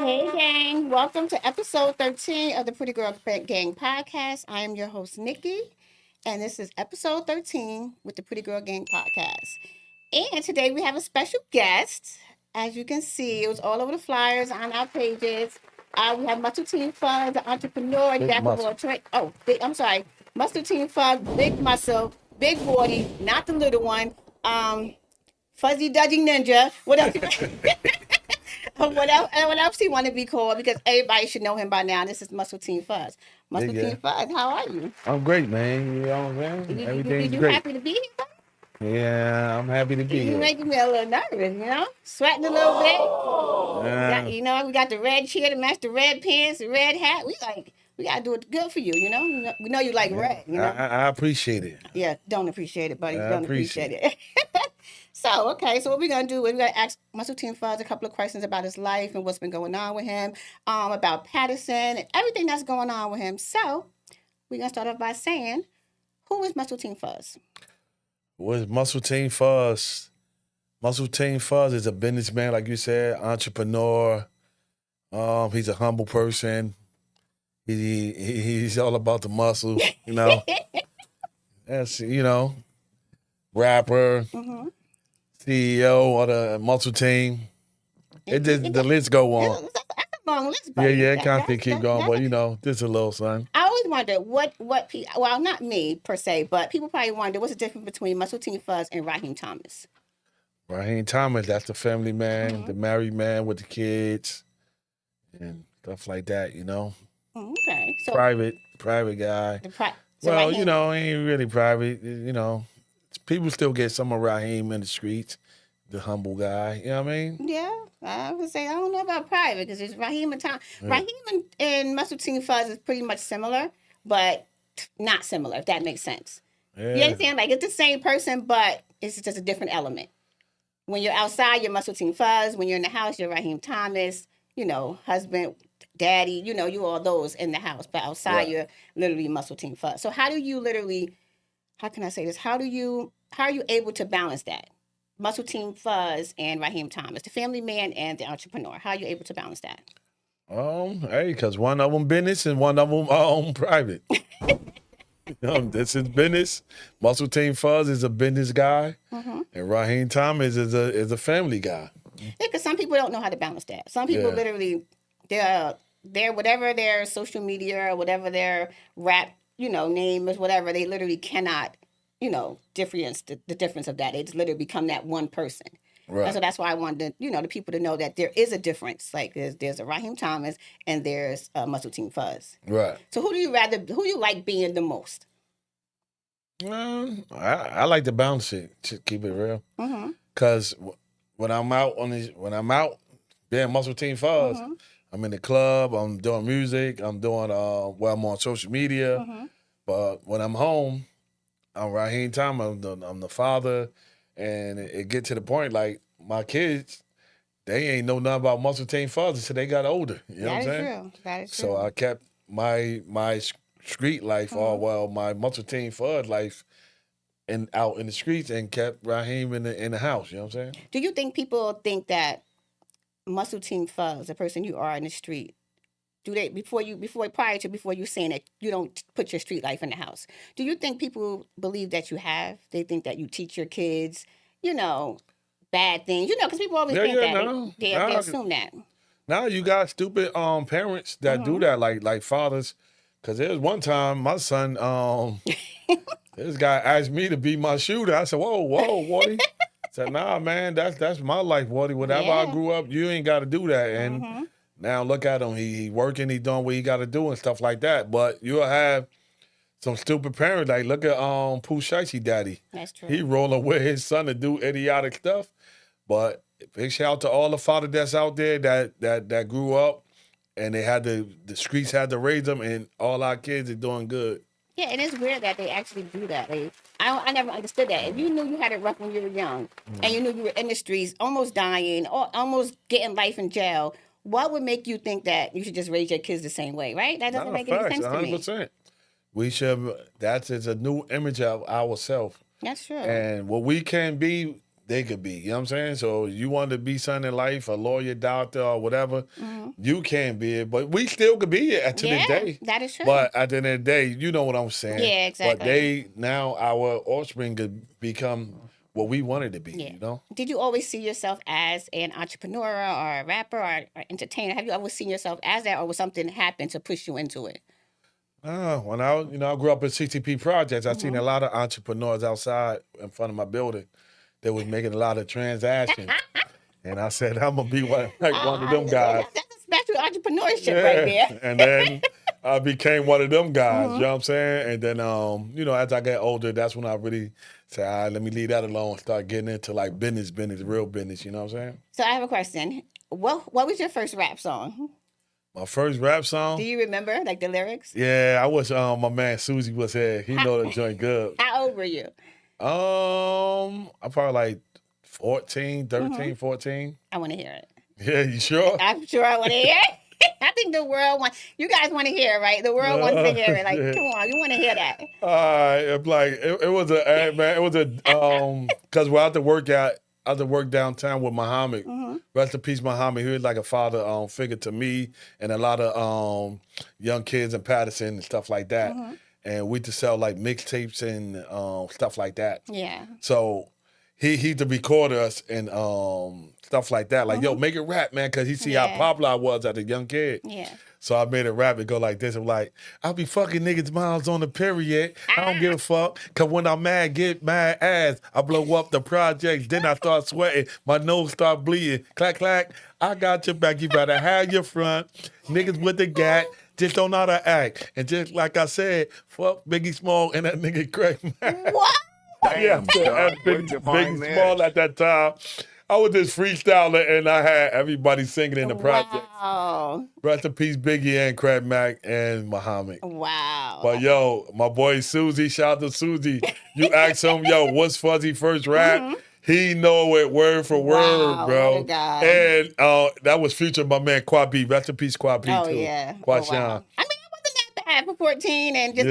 Hey, gang. Welcome to episode 13 of the Pretty Girl Gang podcast. I am your host, Nikki, and this is episode 13 with the Pretty Girl Gang podcast. And today we have a special guest. As you can see, it was all over the flyers on our pages. We have Muscle Team Fuzz, the entrepreneur, Big jack of muscle. all trades. Oh, I'm sorry. Muscle Team Fuzz, big muscle, big body, not the little one. Fuzzy Dudgy Ninja. What else? What else he want to be called? Because everybody should know him by now. This is Muscle Team Fuzz. Muscle Yeah. Team Fuzz, how are you? I'm great, man. You know what I'm saying? Everything's You great. happy to be here? Yeah, I'm happy to be You here. making me a little nervous, sweating a little bit. Yeah. We got the red chair to match the red pants, the red hat. We gotta do it good for you. We know you like red. I appreciate it. Yeah, don't appreciate it, buddy. I Don't appreciate it. So what we're gonna do is we're gonna ask Muscle Team Fuzz a couple of questions about his life and what's been going on with him, about Patterson and everything that's going on with him. So we're gonna start off by saying, who is Muscle Team Fuzz? What's Muscle Team Fuzz? Muscle Team Fuzz is a businessman, like you said, entrepreneur. He's a humble person. He's all about the muscle, That's rapper, Mm-hmm. CEO of the Muscle Team. The list go on. That's a long list, buddy. Yeah, constantly keep going, but just a little son. I always wonder well, not me per se, but people probably wonder what's the difference between Muscle Team Fuzz and Raheem Thomas. Raheem Thomas, that's the family man, Mm-hmm. the married man with the kids and stuff like that, Okay, so Private guy. so Well, Raheem, he ain't really private, People still get some of Raheem in the streets, the humble guy, you know what I mean? yeah, I would say I don't know about private because it's Raheem and Tom. Yeah. Raheem and Muscle Team Fuzz is pretty much similar, but not similar. If that makes sense. You Yeah. understand? Like it's the same person, but it's just a different element. When you're outside, you're Muscle Team Fuzz. When you're in the house, you're Raheem Thomas. Husband, daddy. You all those in the house, but outside, Right. you're literally Muscle Team Fuzz. So how do you literally? How can I say this? How are you able to balance that? Muscle Team Fuzz and Raheem Thomas, the family man and the entrepreneur. How are you able to balance that? Hey, because one of them business and one of them private. This is business. Muscle Team Fuzz is a business guy, Mm-hmm. and Raheem Thomas is a family guy. Yeah, because some people don't know how to balance that. Some people Yeah. literally, they're whatever their social media or whatever their rap, name is, whatever, they literally cannot, difference the difference of that. They just literally become that one person. And Right. so that's why I wanted, the people to know that there is a difference. Like there's a Raheem Thomas and there's a Muscle Team Fuzz. Right. So who do you like being the most? I like to bounce it, to keep it real. Mm-hmm. Cause when I'm out being Muscle Team Fuzz, Mm-hmm. I'm in the club, I'm doing music, I'm doing I'm on social media. Mm-hmm. But when I'm home, I'm Raheem Thomas. I'm the father, and it get to the point like my kids, they ain't know nothing about Muscle Team Fuzz until they got older. You know what I'm That is saying? true. That is true. So I kept my street life, or my Muscle Team Fuzz life, out in the streets, and kept Raheem in the house. You know what I'm saying? Do you think people think that Muscle Team Fuzz, the person you are in the street, do they before you saying that you don't put your street life in the house? Do you think people believe that you have? They think that you teach your kids, bad things, because people always think that no. they assume that. Now you got stupid parents that do that, like fathers. Cause there's one time my son, this guy asked me to be my shooter. I said, whoa, Woody. I said, nah, man, that's my life, Woody. Whatever I Yeah. grew up, you ain't got to do that. And Mm-hmm. now look at him. He working, he doing what he got to do and stuff like that. But you'll have some stupid parents. Like look at Pooh Shicey daddy. That's true. He rolling with his son to do idiotic stuff. But big shout out to all the fathers that's out there that grew up and they had the streets had to raise them, and all our kids are doing good. Yeah, and it's weird that they actually do that. I never understood that. If you knew you had it rough when you were young, and you knew you were in the streets, almost dying, or almost getting life in jail, what would make you think that you should just raise your kids the same way, right? That doesn't make any sense to me. 100%. We should. That is a new image of ourselves, That's true. and what we can be, they could be. You know what I'm saying? So you want to be something in life, a lawyer, doctor, or whatever, you can be it. But we still could be it at to this day. That is true. But at the end of the day, you know what I'm saying? Yeah, exactly. But they, now our offspring could become what we wanted to be, you know? Did you always see yourself as an entrepreneur or a rapper or entertainer? Have you always seen yourself as that, or was something happen to push you into it? When I grew up in CTP projects, I seen a lot of entrepreneurs outside in front of my building that was making a lot of transactions. And I said, I'm gonna be one of them guys. That's a special entrepreneurship right there. And then I became one of them guys, you know what I'm saying? And then, as I got older, that's when I really said, all right, let me leave that alone and start getting into like business, real business, you know what I'm saying? So I have a question. What was your first rap song? My first rap song? Do you remember, like, the lyrics? Yeah, I was, my man Susie was here. He know the joint good. How old were you? I'm probably like 14, 13, 14. I want to hear it. Yeah, you sure? I'm sure I want to hear it. I think the world wants, you guys want to hear it, right? The world wants to hear it. Like, come on, you want to hear that. It was because we're out to work downtown with Muhammad. Rest in peace, Muhammad. He was like a father figure to me and a lot of young kids in Patterson and stuff like that. And we used to sell like mixtapes and stuff like that. Yeah. So he to record us and stuff like that. Like, yo, make it rap, man, because he see how popular I was as a young kid. Yeah. So I made it rap and go like this. I'm like, I'll be fucking niggas' miles on the period. I don't give a fuck. Because when I'm mad, get mad ass. I blow up the projects. Then I start sweating. My nose start bleeding. Clack, clack. I got your back. You better have your front. Niggas with the gat. Just don't know how to act. And just like I said, fuck Biggie Small and that nigga Craig Mack. What? Yeah, Biggie Small at that time. I was just freestyling and I had everybody singing in the project. Wow. Rest in peace, Biggie and Craig Mack and Muhammad. Wow. But yo, my boy Susie, shout out to Susie. You ask him, yo, what's Fuzzy first rap? He know it word for word, bro. What a guy. And that was featured by man Quad B. Rest in peace, Quad B too. Yeah. Quad Wow. I mean, it wasn't that bad for 14 and just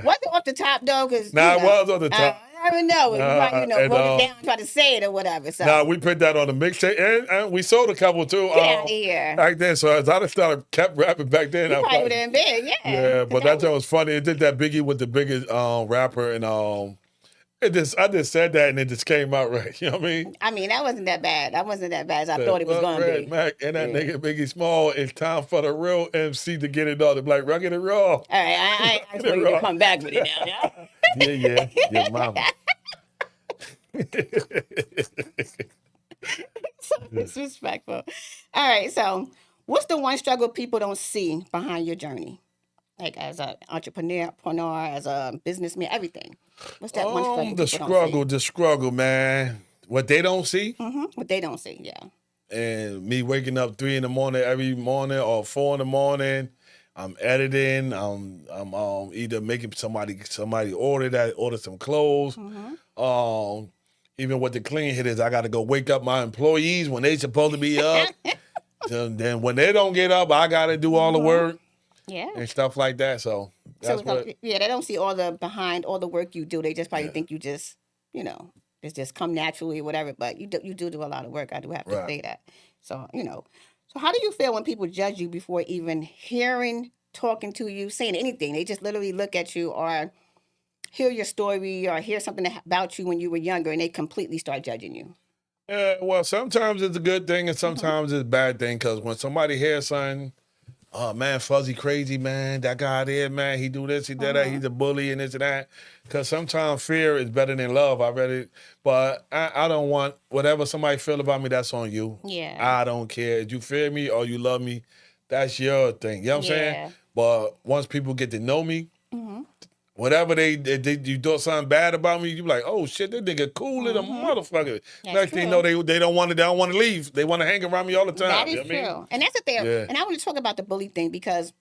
wasn't off the top though, because it was on the top. I don't know. Wrote it down, try to say it or whatever. So. We put that on the mixtape, and we sold a couple too. Get out of here. Back then, so as I kept rapping back then, I probably would have been big, yeah. Yeah, but that was funny. It did that Biggie with the biggest rapper, and I just said that, and it just came out right. You know what I mean? I mean, that wasn't that bad. That wasn't that bad as I thought it was going to be. Mac and that nigga Biggie Small. It's time for the real MC to get it on. The Black Rugged and Raw. All right, I ain't for you to come back with it now. Yeah, your mama. So disrespectful. All right, so what's the one struggle people don't see behind your journey? Like as an entrepreneur, as a businessman, everything. What's that one struggle? The struggle, man. What they don't see? What they don't see, yeah. And me waking up 3 in the morning every morning or 4 in the morning. I'm editing. I'm either making somebody order some clothes. Even with the clean hitters, I got to go wake up my employees when they supposed to be up. Then when they don't get up, I got to do all the work. Yeah. And stuff like that. So that's they don't see all the work you do. They just probably think you just, it's just come naturally or whatever. But you do a lot of work. I do have to say that. So, so how do you feel when people judge you before even hearing, talking to you, saying anything? They just literally look at you or hear your story or hear something about you when you were younger and they completely start judging you. Yeah, well, sometimes it's a good thing and sometimes it's a bad thing because when somebody hears something, oh, man, Fuzzy crazy, man, that guy there, man, he do this, he do that, he's a bully and this and that. Because sometimes fear is better than love. I read it. But I don't want, whatever somebody feel about me, that's on you. Yeah. I don't care. If you fear me or you love me, that's your thing. You know what I'm saying? But once people get to know me, whatever you do something bad about me, you be like, oh shit, that nigga cool little motherfucker. Next thing you know, they don't want to leave. They want to hang around me all the time. That is true. And that's the thing. Yeah. And I want to talk about the bully thing because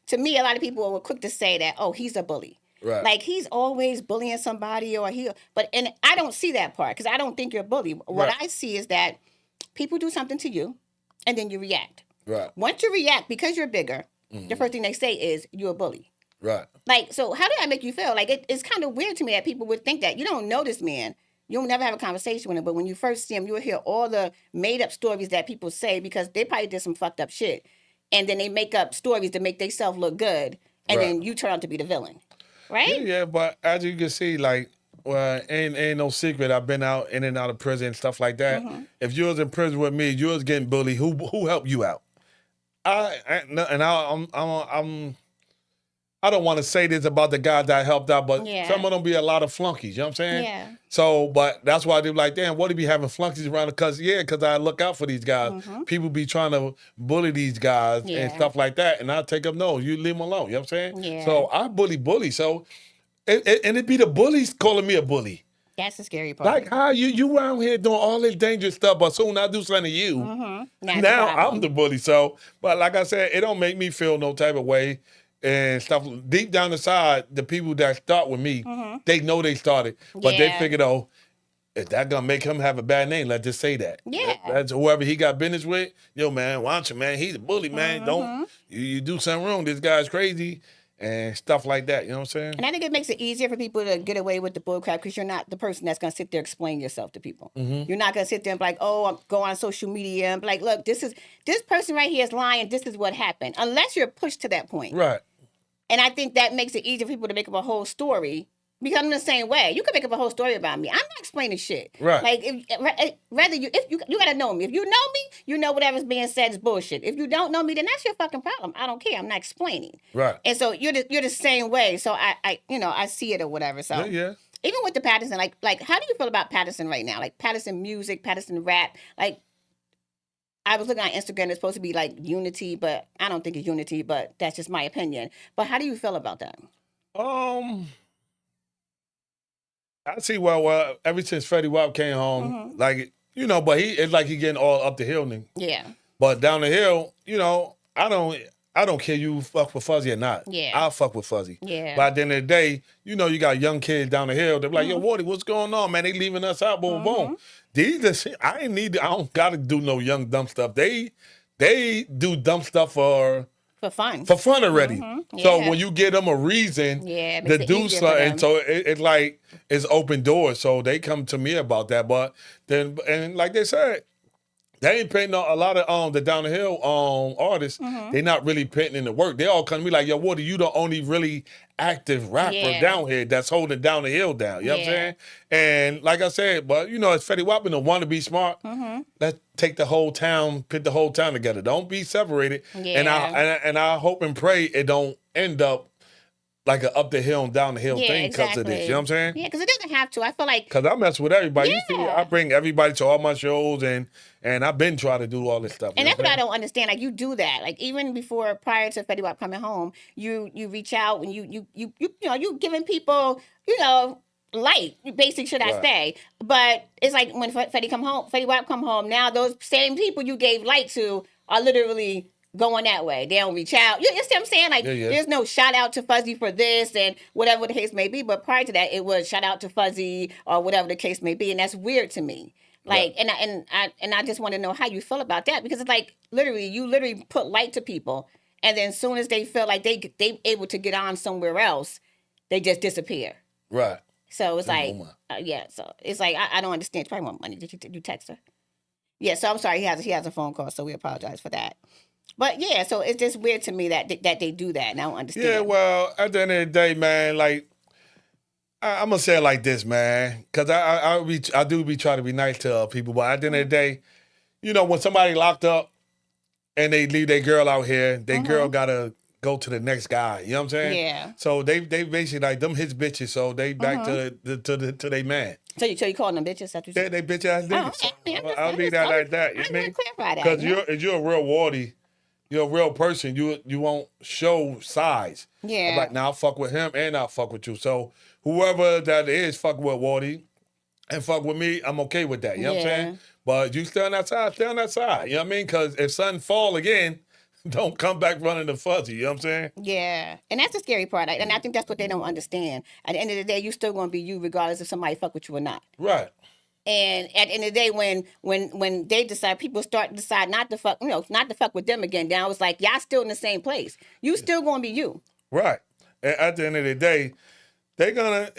to me, a lot of people were quick to say that, oh, he's a bully. Right. Like he's always bullying somebody and I don't see that part because I don't think you're a bully. What I see is that people do something to you and then you react. Right. Once you react, because you're bigger, the first thing they say is you're a bully. Right. Like, so how did that make you feel? Like, it's kind of weird to me that people would think that. You don't know this man. You'll never have a conversation with them. But when you first see them, you'll hear all the made up stories that people say because they probably did some fucked up shit. And then they make up stories to make themselves look good. And Right. then you turn out to be the villain. Right? Yeah, but as you can see, like, well, ain't no secret. I've been out in and out of prison and stuff like that. If you was in prison with me, you was getting bullied. Who helped you out? I don't want to say this about the guys that I helped out, but some of them be a lot of flunkies. You know what I'm saying? Yeah. So, but that's why they be like, damn, what do you be having flunkies around? Because I look out for these guys. People be trying to bully these guys and stuff like that, and I take them, no, you leave them alone. You know what I'm saying? Yeah. So I bully. So, and it be the bullies calling me a bully. That's the scary part. Like how you around here doing all this dangerous stuff, but soon I do something to you. Now I'm the bully. So, but like I said, it don't make me feel no type of way. And stuff deep down inside, the people that start with me, they know they started, but they figured, oh, if that gonna make him have a bad name, let's just say that. Yeah. That's whoever he got business with. Yo, man, why don't you, man? He's a bully, man. Don't you do something wrong? This guy's crazy and stuff like that. You know what I'm saying? And I think it makes it easier for people to get away with the bullcrap because you're not the person that's going to sit there and explain yourself to people. You're not going to sit there and be like, oh, I'm go on social media and be like, look, this person right here is lying. This is what happened. Unless you're pushed to that point. Right. And I think that makes it easier for people to make up a whole story because I'm the same way. You can make up a whole story about me. I'm not explaining shit. Right. Like, if you got to know me. If you know me, you know whatever's being said is bullshit. If you don't know me, then that's your fucking problem. I don't care. I'm not explaining. Right. And so you're the same way. So I see it or whatever. So Yeah. even with the Patterson, like how do you feel about Patterson right now? Like Patterson music, Patterson rap, like. I was looking on Instagram. It's supposed to be like unity, but I don't think it's unity. But that's just my opinion. But how do you feel about that? I see. Well, ever since Freddie Wap came home, like but it's like he getting all up the hill now. Yeah. But down the hill, I don't care you fuck with Fuzzy or not. Yeah. I'll fuck with Fuzzy. Yeah. But at the end of the day, you got young kids down the hill. They're like, yo, Wardy, what's going on, man? They leaving us out, boom, boom. I don't gotta do no young dumb stuff. They do dumb stuff for fun. For fun already. Yeah. So when you give them a reason to do something, so it's like it's open doors. So they come to me about that. But then, and like they said, they ain't putting a lot of the down the hill artists. They not really putting in the work. They all come to me like, yo, Woody, you the only really active rapper down here that's holding down the hill down. You know what I'm saying? And like I said, but it's Fetty Wap and the want to be smart. Let's take the whole town, put the whole town together. Don't be separated. Yeah. And I hope and pray it don't end up like a up the hill and down the hill thing because of this. You know what I'm saying? Yeah, because it doesn't have to. I feel like because I mess with everybody. You see, I bring everybody to all my shows, and I've been trying to do all this stuff. And that's what I don't understand. Like you do that. Like even prior to Fetty Wap coming home, you reach out and you giving people light, basic should I say. But it's like when Fetty Wap come home, now those same people you gave light to are literally going that way. They don't reach out. You see what I'm saying? Like there's no shout out to Fuzzy for this and whatever the case may be. But prior to that, it was shout out to Fuzzy or whatever the case may be, and that's weird to me. Like and I just want to know how you feel about that because it's like you put light to people, and then as soon as they feel like they able to get on somewhere else, they just disappear. Right. So it's like so it's like I don't understand. It's probably want money. Did you text her? Yeah. So I'm sorry. He has a phone call. So we apologize for that. But yeah, so it's just weird to me that they do that, and I don't understand. Yeah, well, at the end of the day, man, like I'm gonna say it like this, man, because I do be trying to be nice to people, but at the end of the day, when somebody locked up and they leave their girl out here, their girl gotta go to the next guy. You know what I'm saying? Yeah. So they basically like them his bitches, so they back to their man. So you calling them bitches? They bitch ass niggas. Okay. I'll leave that like that. You mean? Clarify that. Because you're a real wardy. You're a real person. You won't show size. Yeah. I'm like, now I'll fuck with him and I'll fuck with you. So whoever that is, fuck with Wardy and fuck with me, I'm okay with that. You know what I'm saying? But you stay on that side, stay on that side. You know what I mean? Because if something fall again, don't come back running the Fuzzy. You know what I'm saying? Yeah. And that's the scary part. And I think that's what they don't understand. At the end of the day, you still going to be you regardless if somebody fuck with you or not. Right. And at the end of the day, when they decide, people start to decide not to fuck with them again. Now it's like y'all still in the same place. You still gonna be you. Right. And at the end of the day, they're gonna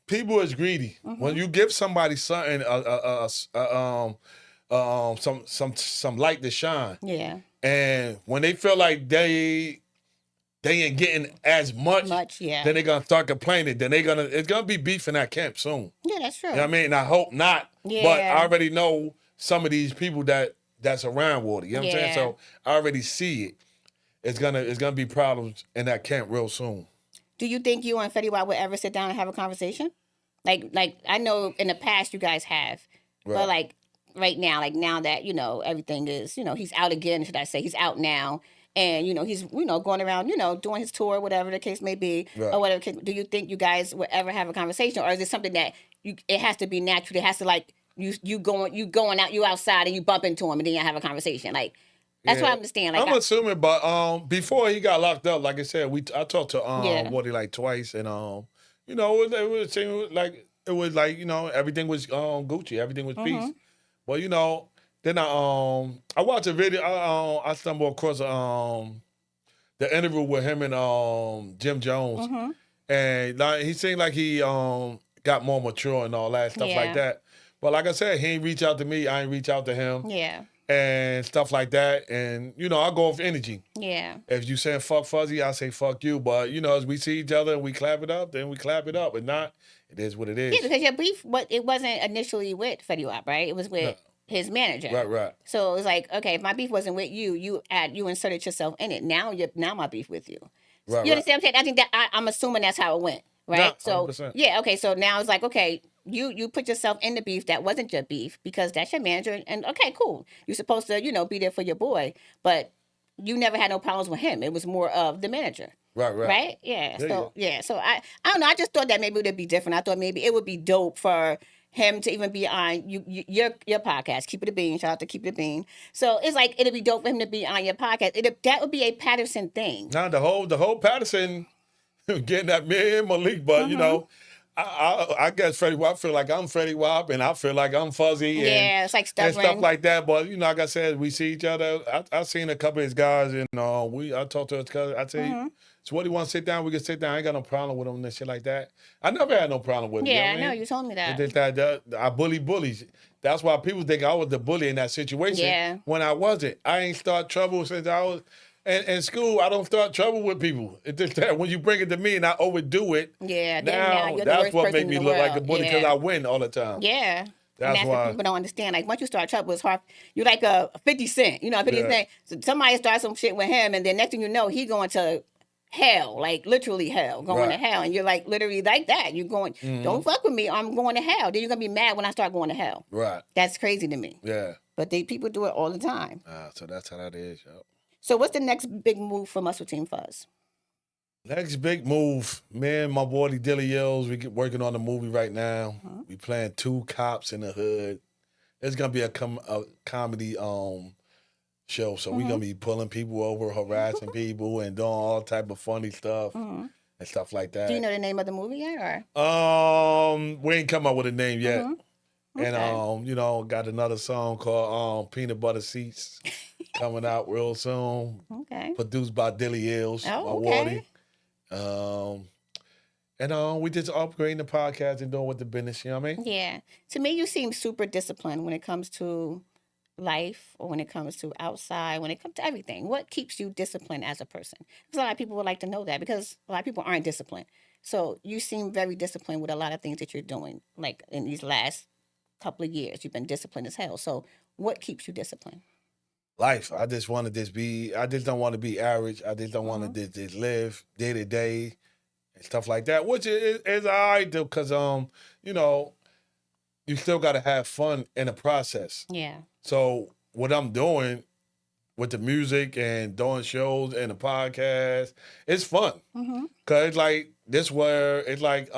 people is greedy. When you give somebody something, some light to shine, Yeah. and when they feel like they ain't getting as much, Yeah. then they're gonna start complaining. Then it's gonna be beef in that camp soon. Yeah, that's true. You know what I mean? I hope not. Yeah. But I already know some of these people that's around Woody. You know what I'm saying? So I already see it. It's gonna be problems in that camp real soon. Do you think you and Fetty Wap would ever sit down and have a conversation? Like I know in the past you guys have, but like right now, like now that everything is, he's out again. Should I say he's out now? And he's going around doing his tour, whatever the case may be, or whatever. Do you think you guys would ever have a conversation, or is it something that it has to be natural? It has to like you going out, you outside, and you bump into him, and then you have a conversation. Like that's what I understand. Like I'm assuming, but before he got locked up, like I said, I talked to Woody like twice, and it seemed like everything was Gucci, everything was peace. But then I watched a video. I stumbled across the interview with him and Jim Jones, and like, he seemed like he got more mature and all that stuff like that. But like I said, he ain't reach out to me. I ain't reach out to him. Yeah. And stuff like that. And, I go off energy. Yeah. If you saying fuck Fuzzy, I say fuck you. But, as we see each other and we clap it up, then we clap it up. If not, it is what it is. Yeah, because your beef, it wasn't initially with Fetty Wap, right? It was with his manager. Right. So it was like, okay, if my beef wasn't with you, you inserted yourself in it. Now my beef with you. Right, you understand what I'm saying? I think that I'm assuming that's how it went, right? No, so yeah, okay. So now it's like, okay, you put yourself in the beef that wasn't your beef because that's your manager, and okay, cool. You're supposed to be there for your boy, but you never had no problems with him. It was more of the manager. Right? Yeah. So I don't know. I just thought that maybe it would be different. I thought maybe it would be dope for him to even be on your podcast, Keep It a Bean. Shout out to Keep It a Bean. So it's like it'd be dope for him to be on your podcast. That would be a Patterson thing. Nah, the whole Patterson getting that me and Malik, but I guess Freddie Wap feel like I'm Freddie Wap, and I feel like I'm Fuzzy. And, it's like stubborn. And stuff like that. But, like I said, we see each other. I seen a couple of his guys, and I talked to his cousin. I tell you, so what do you want to sit down? We can sit down. I ain't got no problem with him and shit like that. I never had no problem with him. Yeah, I know. You told me that. It's that I bully bullies. That's why people think I was the bully in that situation when I wasn't. I ain't start trouble since I was... And in school, I don't start trouble with people. It's just that when you bring it to me and I overdo it, now you're that's what makes me look like a bully because I win all the time. Yeah. That's why what people don't understand. Like, once you start trouble, it's hard. You're like a 50 Cent. 50 Cent. So somebody starts some shit with him, and then next thing you know, he going to hell, like literally hell, going to hell. And you're like literally like that. You're going, don't fuck with me, I'm going to hell. Then you're going to be mad when I start going to hell. Right. That's crazy to me. Yeah. But people do it all the time. So that's how that is, yo. So what's the next big move for Muscle Team Fuzz? Next big move, man, my boy Dilly Yells, we working on a movie right now. We playing 2 cops in the hood. It's going to be a comedy show, so we're going to be pulling people over, harassing people, and doing all type of funny stuff and stuff like that. Do you know the name of the movie yet? Or? We ain't come up with a name yet. Okay. And, got another song called Peanut Butter Seats coming out real soon. Okay. Produced by Dilly Hills, my okay. Wardy. And we just upgrading the podcast and doing with the business, you know what I mean? Yeah. To me, you seem super disciplined when it comes to life or when it comes to outside, when it comes to everything. What keeps you disciplined as a person? Because a lot of people would like to know that because a lot of people aren't disciplined. So you seem very disciplined with a lot of things that you're doing, like in these last couple of years. You've been disciplined as hell. So what keeps you disciplined? Life. I just want to I just don't want to be average. I just don't want to just live day to day and stuff like that, which is all right, though, because, you still got to have fun in the process. Yeah. So what I'm doing with the music and doing shows and the podcast, it's fun. Because it's like, this where it's like,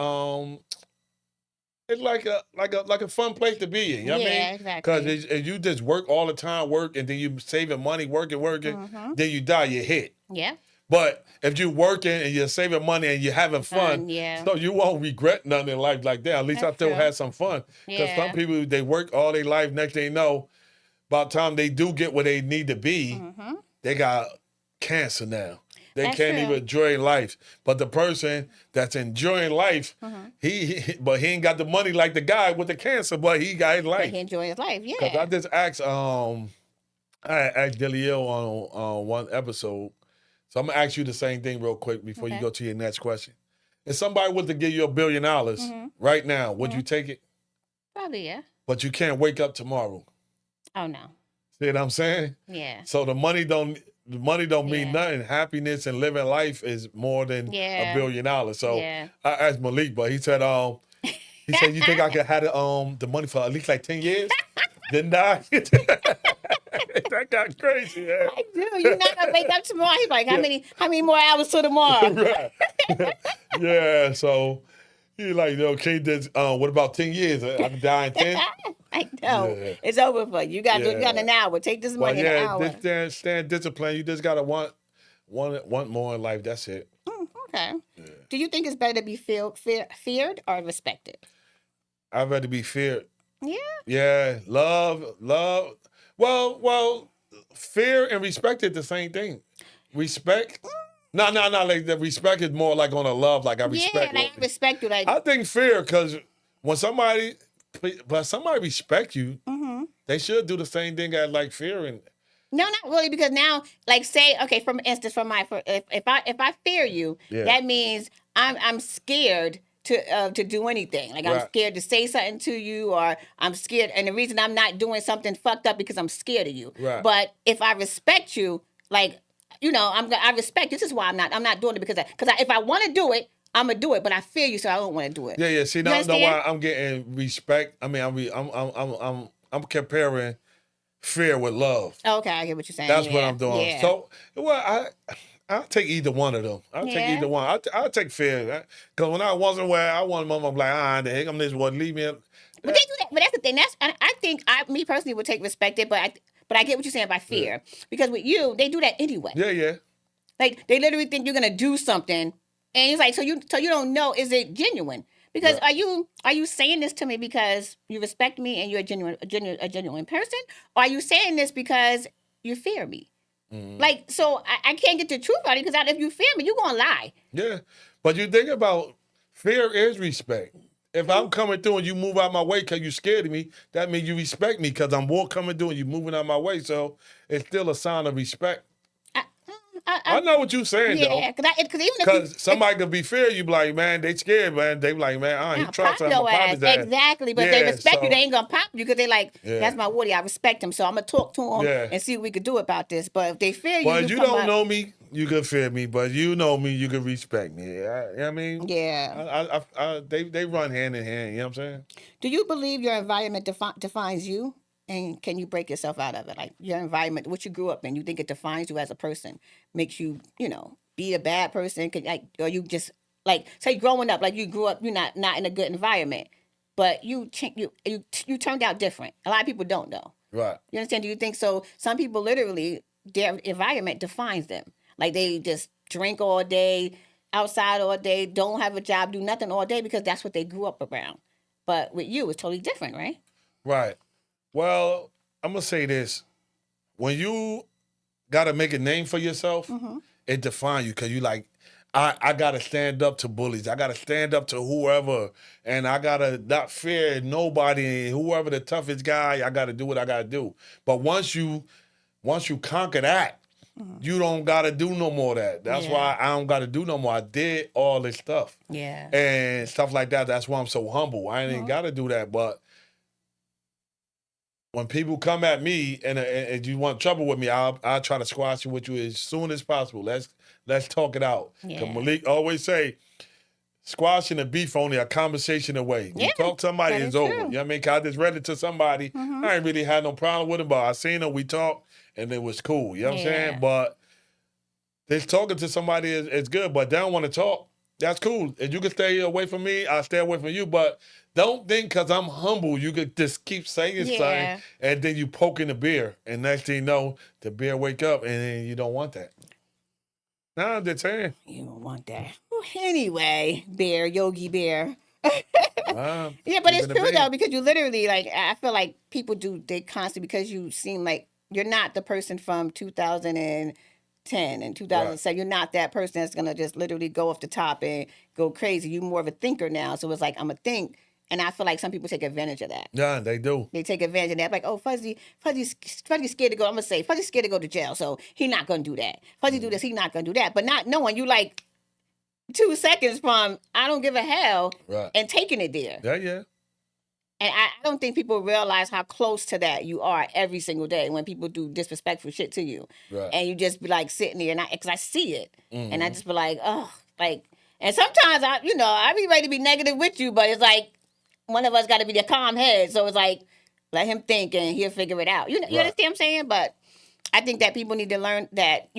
it's like a fun place to be in. You know what I mean? Exactly. Because if you just work all the time, and then you saving money, working, then you die, you hit. Yeah. But if you're working and you're saving money and you're having fun, so you won't regret nothing in life like that. At least I still had some fun. Because some people, they work all their life, next thing you know, by the time they do get where they need to be, they got cancer now. They That's can't true. even enjoy life. But the person that's enjoying life, but he ain't got the money like the guy with the cancer, but he got his But life. he enjoy his life. Because I Yeah. just asked, I asked Delio on one episode. So I'm gonna ask you the same thing real quick before you Okay. go to your next question. If somebody was to give you $1 billion right now, would you take it? Probably, yeah. But you can't wake up tomorrow. Oh, no. See what I'm saying? Yeah. So the money don't mean Yeah. nothing. Happiness and living life is more than Yeah. $1 billion. So Yeah. I asked Malik, but he said you think I could have the money for at least like 10 years? Didn't I? That got crazy, man. I do. You're not gonna wake up tomorrow. He's like, how many more hours till tomorrow? Right. Yeah, so he like, okay, what about 10 years? I can die in 10? I know. Yeah. It's over for you. You got an hour. Take this Well, money in an yeah, hour. just stand disciplined. You just gotta want more in life. That's it. Okay. Yeah. Do you think it's better to be feared or respected? I'd rather be feared. Yeah. Yeah, love. Well, fear and respect is the same thing. Respect. No. Like the respect is more like on a love. Like I respect. Yeah, like I respect you. Like I think fear because when somebody respect you, they should do the same thing as like fear and. No, not really, because now, like, say, okay, for instance, if I fear you, that means I'm scared to do anything. Like I'm scared to say something to you, or I'm scared, and the reason I'm not doing something fucked up because I'm scared of you. Right. But if I respect you, like, I respect you. This is why I'm not doing it because if I want to do it, I'm gonna do it, but I fear you, so I don't want to do it. Yeah. See, now why I'm getting respect. I mean, I'm comparing fear with love. Okay, I get what you're saying. That's what I'm doing. Yeah. So, I'll take either one of them. I'll take either one. I'll take fear. Because when I wasn't where I wanted, mom, I'm like, the heck, I'm this one. Leave me. But they do that. But that's the thing. I think me personally would take respect it, but I get what you're saying by fear. Because with you, they do that anyway. Yeah. Like they literally think you're gonna do something, and it's like so you don't know, is it genuine? Because are you saying this to me because you respect me and you're a genuine person, or are you saying this because you fear me? Like, so I can't get the truth out of you because if you fear me, you're gonna lie. Yeah, but you think about fear is respect. If I'm coming through and you move out my way because you're scared of me, that means you respect me because I'm coming through and you're moving out my way. So it's still a sign of respect. I know what you're saying, though. Yeah, because somebody could be fear you, be like, man, they scared, man. They be like, man, he trying something. Exactly, but if they respect you, they ain't gonna pop you because they like, that's my Woody. I respect him, so I'm gonna talk to him and see what we could do about this. But if they fear you, well, you don't know me, you can fear me. But you know me, you can respect me. You know what I mean? Yeah. They run hand in hand. You know what I'm saying? Do you believe your environment defines you? And can you break yourself out of it? Like your environment, what you grew up in, you think it defines you as a person, makes you, be a bad person? Or you just like say growing up, like you grew up, you're not in a good environment, but you turned out different. A lot of people don't know. Right. You understand? Do you think so? Some people literally their environment defines them. Like they just drink all day, outside all day, don't have a job, do nothing all day because that's what they grew up around. But with you, it's totally different, right? Right. Well, I'm going to say this. When you got to make a name for yourself, it defines you because you like, I got to stand up to bullies. I got to stand up to whoever. And I got to not fear nobody. Whoever the toughest guy, I got to do what I got to do. But once you conquer that, you don't got to do no more of that. That's why I don't got to do no more. I did all this stuff. Yeah. And stuff like that. That's why I'm so humble. I ain't got to do that. But when people come at me and you want trouble with me, I'll try to squash it with you as soon as possible. Let's talk it out. Yeah. 'Cause Malik always say, squashing a beef only a conversation away. You talk to somebody, it's over. You know what I mean? 'Cause I just read it to somebody. I ain't really had no problem with him, but I seen him, we talked, and it was cool. You know what I'm saying? But this talking to somebody is good, but they don't want to talk. That's cool. If you can stay away from me, I'll stay away from you. But don't think because I'm humble, you could just keep saying something, and then you poking the bear. And next thing you know, the bear wake up, and then you don't want that. Nah, I'm just saying. You don't want that. Well, anyway, bear, Yogi Bear. Wow. Yeah, but it's true, though, because you literally, like, I feel like people they constantly, because you seem like you're not the person from 2000 and 2010 and 2007. You're not that person that's gonna just literally go off the top and go crazy. You're more of a thinker now. So it's like I'm a think, and I feel like some people take advantage of that. Yeah, they do. They take advantage of that. Like, oh, Fuzzy's scared to go. I'm gonna say Fuzzy's scared to go to jail, so he not gonna do that. Fuzzy do this, he not gonna do that. But not knowing you like 2 seconds from I don't give a hell and taking it there. Yeah. And I don't think people realize how close to that you are every single day when people do disrespectful shit to you. Right. And you just be like sitting there, and because I see it, and I just be like, oh, like, and sometimes I be ready to be negative with you, but it's like one of us got to be the calm head, so it's like let him think and he'll figure it out. You understand what I'm saying? But I think that people need to learn that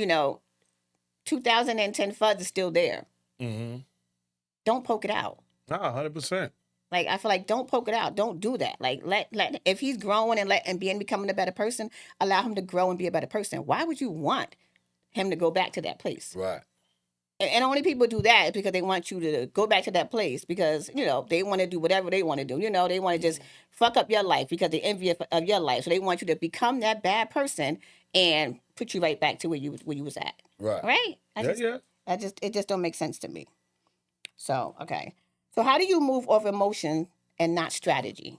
2010 Fuzz is still there. Don't poke it out. Nah, 100%. Like, I feel like don't poke it out. Don't do that. Like, let if he's growing and becoming a better person, allow him to grow and be a better person. Why would you want him to go back to that place? Right. And only people do that is because they want you to go back to that place because, they want to do whatever they want to do. They want to just fuck up your life because they envy of your life. So they want you to become that bad person and put you right back to where you was at. Right. Right? It just don't make sense to me. So, okay. So how do you move off emotion and not strategy?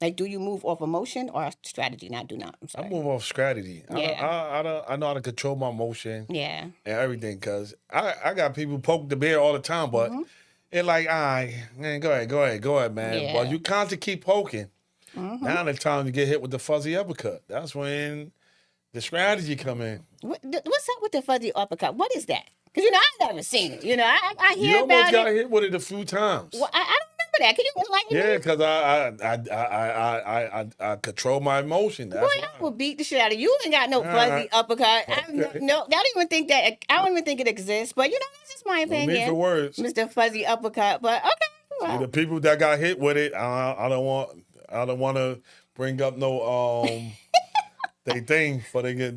Like, do you move off emotion or strategy? I'm sorry. I move off strategy. Yeah. I know how to control my emotion. Yeah. And everything, because I got people poke the bear all the time, but it's like, man, go ahead, man. Yeah. But you constantly keep poking. Now the time to get hit with the fuzzy uppercut. That's when the strategy come in. What's up with the fuzzy uppercut? What is that? Because, I've never seen it. I hear about it. You almost got hit with it a few times. Well, I don't remember that. Can you enlighten me? Yeah, because I control my emotion. That's Boy, I will beat the shit out of you. You ain't got no fuzzy uppercut. I don't even think it exists. But, that's just my opinion. No need for words. Mr. Fuzzy uppercut. But, okay. Well. See, the people that got hit with it, I don't want to bring up no they thing for they get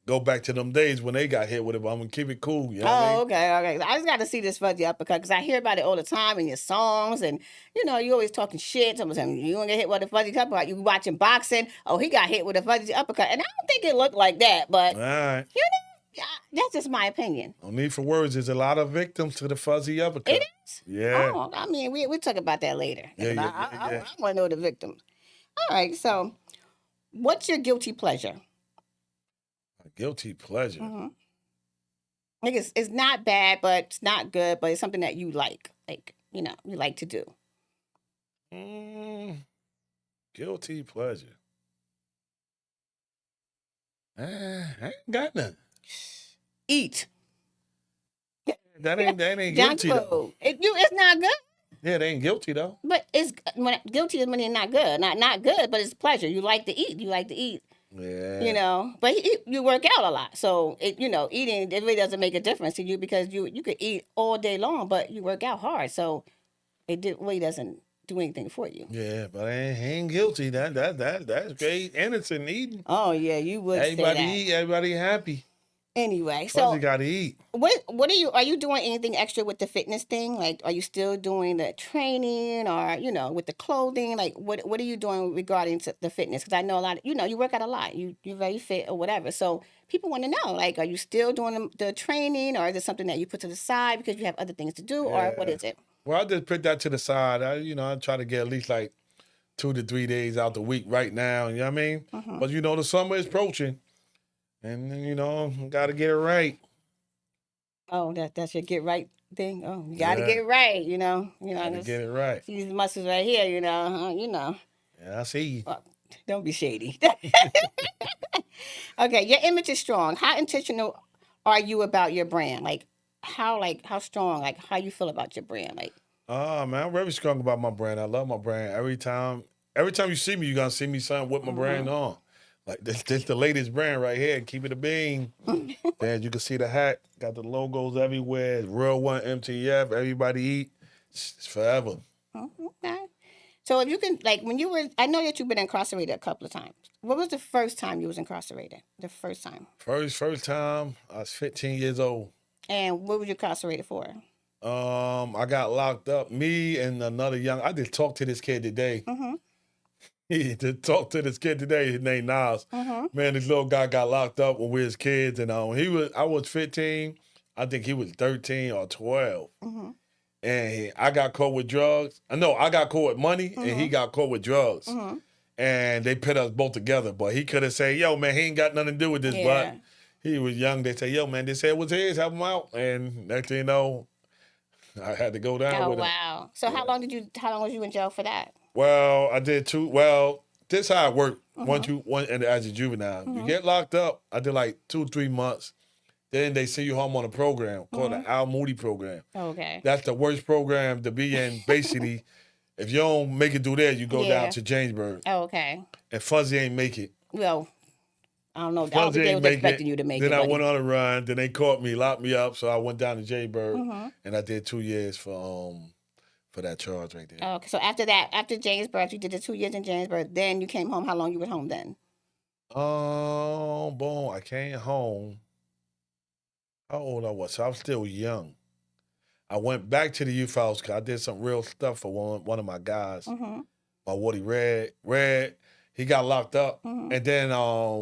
go back to them days when they got hit with it, but I'm gonna keep it cool. You know what I mean? Okay. I just got to see this fuzzy uppercut because I hear about it all the time in your songs, and you always talking shit. Sometimes you gonna get hit with a fuzzy uppercut. You watching boxing? Oh, he got hit with a fuzzy uppercut, and I don't think it looked like that, but all right. that's just my opinion. No need for words. There's a lot of victims to the fuzzy uppercut. It is. Yeah. Oh, I mean, we talk about that later. Yeah. I want to know the victims. All right. So, what's your guilty pleasure? Guilty pleasure. Like it's not bad, but it's not good, but it's something that you like. Like, you like to do. Guilty pleasure. I ain't got none. Eat. That ain't Junk guilty food. though. It's not good. Yeah, they ain't guilty though. But guilty is when it's not good. Not good, but it's pleasure. You like to eat. Yeah. But you work out a lot. So, eating, it really doesn't make a difference to you because you could eat all day long, but you work out hard. So, it really doesn't do anything for you. Yeah, but I ain't guilty. That's great. Innocent eating. Oh, yeah, you would everybody say that. Eat, everybody happy. Anyway, so you gotta eat. What are you doing anything extra with the fitness thing? Like, are you still doing the training or, with the clothing? Like, what are you doing regarding to the fitness? Because I know a lot, you work out a lot. You're very fit or whatever. So people want to know, like, are you still doing the training or is it something that you put to the side because you have other things to do or what is it? Well, I just put that to the side. I try to get at least like 2 to 3 days out the week right now. You know what I mean? But, the summer is approaching. And, got to get it right. Oh, that's your get right thing? Oh, you got to get it right, Got to get it right. See these muscles right here, Yeah, I see you. Don't be shady. Okay, your image is strong. How intentional are you about your brand? Like, how strong, like, how you feel about your brand? Like, man, I'm very strong about my brand. I love my brand. Every time you see me, you're going to see me something with my brand on. Like this the latest brand right here. Keep it a bean. Then you can see the hat. Got the logos everywhere. Real One MTF. Everybody eat. It's forever. Okay. So if you can, like, when you were, I know that you've been incarcerated a couple of times. What was the first time you was incarcerated? The first time. First time. I was 15 years old. And what were you incarcerated for? I got locked up. Me and another I just talked to this kid today. he to talk to this kid today. His name Nas. Man, this little guy got locked up when we was kids, and I was 15. I think he was 13 or 12. And I got caught with drugs. No, I got caught with money, and he got caught with drugs. And they put us both together. But he could have said, yo, man, he ain't got nothing to do with this. Yeah. But he was young. They say, yo, man, they said it was his. Help him out. And next thing you know, I had to go down with it. Oh, wow. So how long was you in jail for that? Well, I did two. Well, this how it worked. And as a juvenile, you get locked up. I did like 2-3 months. Then they send you home on a program called the Al Moody program. Okay. That's the worst program to be in. Basically, if you don't make it through there, you go down to Jamesburg. Oh, okay. And Fuzzy ain't make it. Well, I don't know. I don't Fuzzy think they ain't was make expecting it. you to make Then it. I went on a run. Then they caught me, locked me up. So I went down to Jamesburg, and I did 2 years for that charge right there. Okay. So after that, after Jamesburg, you did the 2 years in Jamesburg. Then you came home. How long you were home then? Boom. I came home. How old I was? So I was still young. I went back to the youth house because I did some real stuff for one of my guys. My Woody Red, he got locked up. And then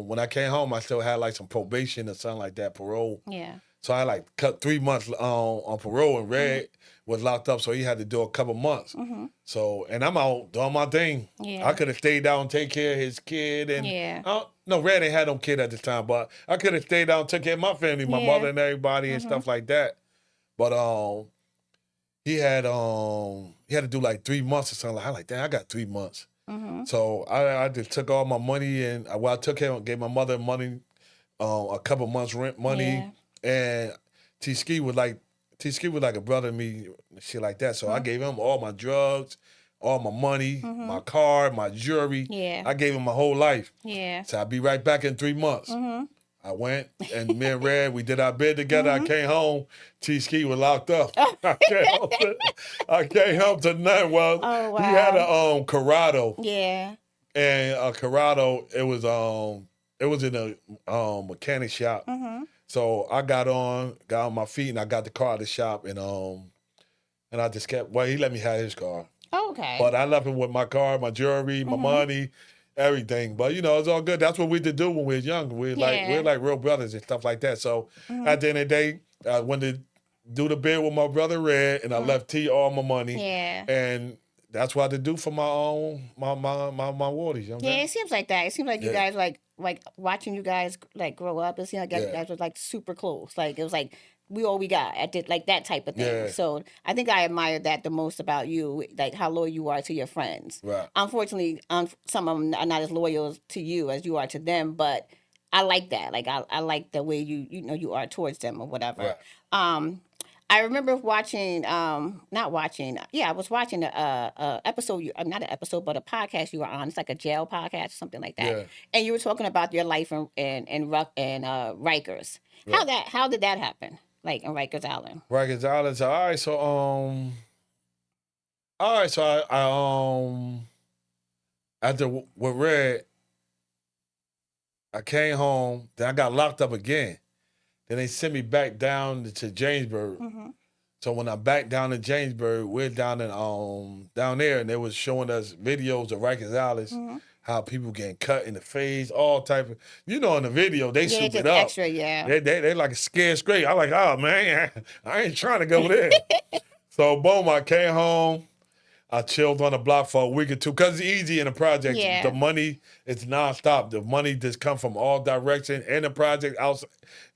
when I came home, I still had like some probation or something like that, parole. Yeah. So I like cut 3 months on parole, and Red was locked up, so he had to do a couple months. So, and I'm out doing my thing. Yeah. I could have stayed down and take care of his kid. And no, Red ain't had no kid at the time, but I could have stayed down and took care of my family, my mother and everybody and stuff like that. But he had to do like 3 months or something. I like, damn, I got 3 months. So I just took all my money, and I took him, gave my mother money, a couple months rent money, and T-Ski was like a brother to me, shit like that. So I gave him all my drugs, all my money, my car, my jewelry. Yeah. I gave him my whole life. Yeah. So I'll be right back in 3 months. I went, and me and Red, we did our bid together. I came home. T-Ski was locked up. I came home to nothing. Well, he had a Corrado. Yeah. And a Corrado, it was in a mechanic shop. So I got on my feet, and I got the car at the shop, and I just kept. Well, he let me have his car. Okay. But I left him with my car, my jewelry, my money, everything. But it's all good. That's what we did do when we was young. We're like real brothers and stuff like that. So at the end of the day, I went to do the bid with my brother Red, and I left T all my money. Yeah. And that's what I did do for my own my wardies. You know what I'm saying? It seems like that. It seems like you guys like watching you guys like grow up. It seemed like you guys were like super close. Like it was like we all we got at like that type of thing. Yeah. So I think I admire that the most about you, like how loyal you are to your friends. Right. Unfortunately, some of them are not as loyal to you as you are to them, but I like that. Like I like the way you are towards them or whatever. Right. I remember watching, I was watching a episode, not an episode, but a podcast you were on. It's like a jail podcast or something like that. Yeah. And you were talking about your life in Rikers. Right. How did that happen? Like in Rikers Island. Rikers Island. So I after with Red, I came home. Then I got locked up again. Then they sent me back down to Jamesburg. So when I'm back down in Jamesburg, we're down there, and they was showing us videos of Rikers Island, how people getting cut in the face, all type of, in the video they soup it up. Extra, yeah. They like a scared straight. I'm like, oh man, I ain't trying to go there. So boom, I came home. I chilled on the block for a week or two because it's easy in the project. Yeah. The money is nonstop. The money just come from all directions in the project. Outside.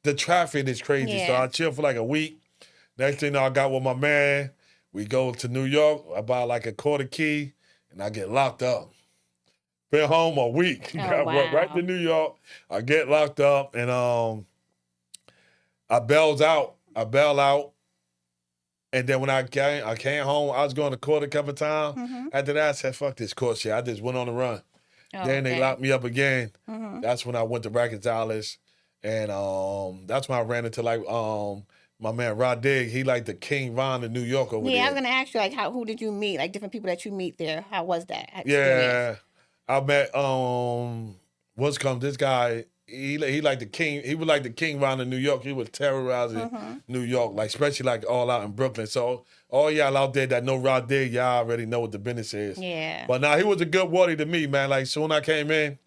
The traffic is crazy. Yeah. So I chilled for like a week. Next thing I got with my man. We go to New York. I buy like a quarter key, and I get locked up. Been home a week. Oh, wow. Right to New York. I get locked up, and I bail out. And then when I came home, I was going to court a couple of times. After that, I said, fuck this court shit. I just went on the run. Then they locked me up again. That's when I went to Rikers Island. And that's when I ran into like my man Rod Digg. He like the King Von of New York over there. Yeah, I was gonna ask you like who did you meet? Like different people that you meet there. How was that? Yeah. I met this guy, he like the king. He was like the king around in New York. He was terrorizing New York, like especially like all out in Brooklyn. So all y'all out there that know Rod Dig, y'all already know what the business is. Yeah. But now he was a good Woody to me, man. Like soon I came in,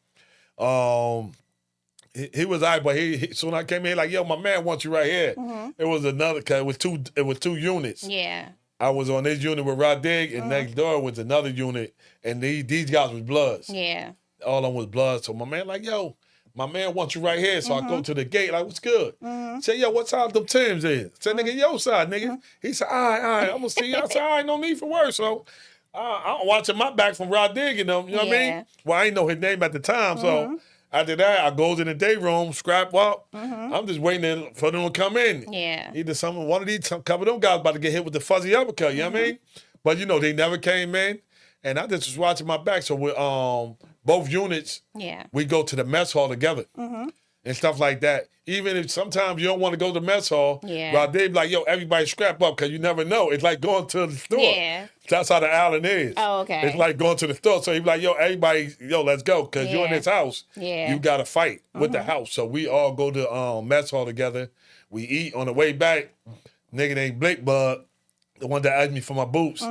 he was all right, but he soon I came in like, yo, my man wants you right here. It was another, cause it was two units. Yeah. I was on this unit with Rod Dig, and next door was another unit, and these guys was Bloods. Yeah. All of them was Bloods. So my man like, yo, my man wants you right here. So I go to the gate, like, what's good? Say, yo, what side them Timbs is? Say, nigga, your side, nigga. He said, all right, I'm gonna see you. I said, all right, no need for words. So I'm watching my back from Rod Dig and them, you know what I mean? Well, I ain't know his name at the time, so after that, I goes in the day room, scrap up. I'm just waiting for them to come in. Yeah. Either one of these, couple of them guys about to get hit with the fuzzy uppercut, you know what I mean? But, you know, they never came in. And I just was watching my back. So with both units, we go to the mess hall together and stuff like that. Even if sometimes you don't want to go to the mess hall, Rod Dig be like, yo, everybody scrap up because you never know. It's like going to the store. Yeah. That's how the island is. Oh, okay. It's like going to the store. So he be like, yo, everybody, let's go. Because you're in this house. Yeah. You got to fight with the house. So we all go to mess hall together. We eat on the way back. Nigga named Blake Bud, the one that asked me for my boots.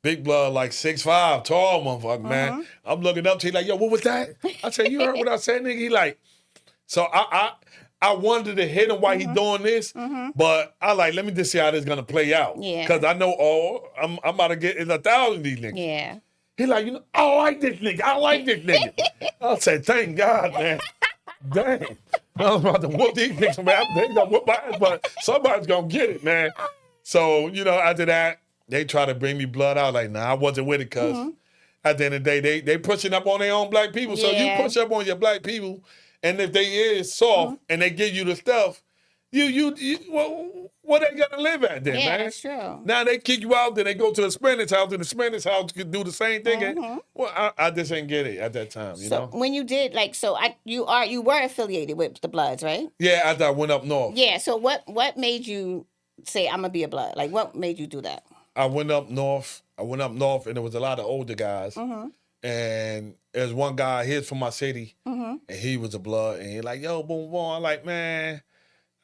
Big Blood, like 6'5", tall motherfucker, man. I'm looking up to him like, yo, what was that? I said, you heard what I said, nigga? He like, so I wanted to hit him while he doing this, but I like, let me just see how this is gonna play out. Yeah. Because I know, I'm about to get in 1,000 of these niggas. Yeah. He like, I like this nigga. I like this nigga. I said, thank God, man. Dang. I was about to whoop these niggas, man. They gonna whoop my ass, but somebody's gonna get it, man. So, after that, they try to bring me blood out. Like, nah, I wasn't with it because at the end of the day, they pushing up on their own black people. So you push up on your black people, and if they is soft and they give you the stuff, well, where they gonna live at then, man? Yeah, that's true. Now they kick you out, then they go to the Spanish house, and the Spanish house can do the same thing. Well, I just ain't get it at that time, you know? When you did, you were affiliated with the Bloods, right? Yeah, after I went up north. Yeah, so what made you say, I'm gonna be a Blood? Like, what made you do that? I went up north, and there was a lot of older guys. And there's one guy, he's from my city, and he was a Blood. And he like, yo, boom, boom. I'm like, man.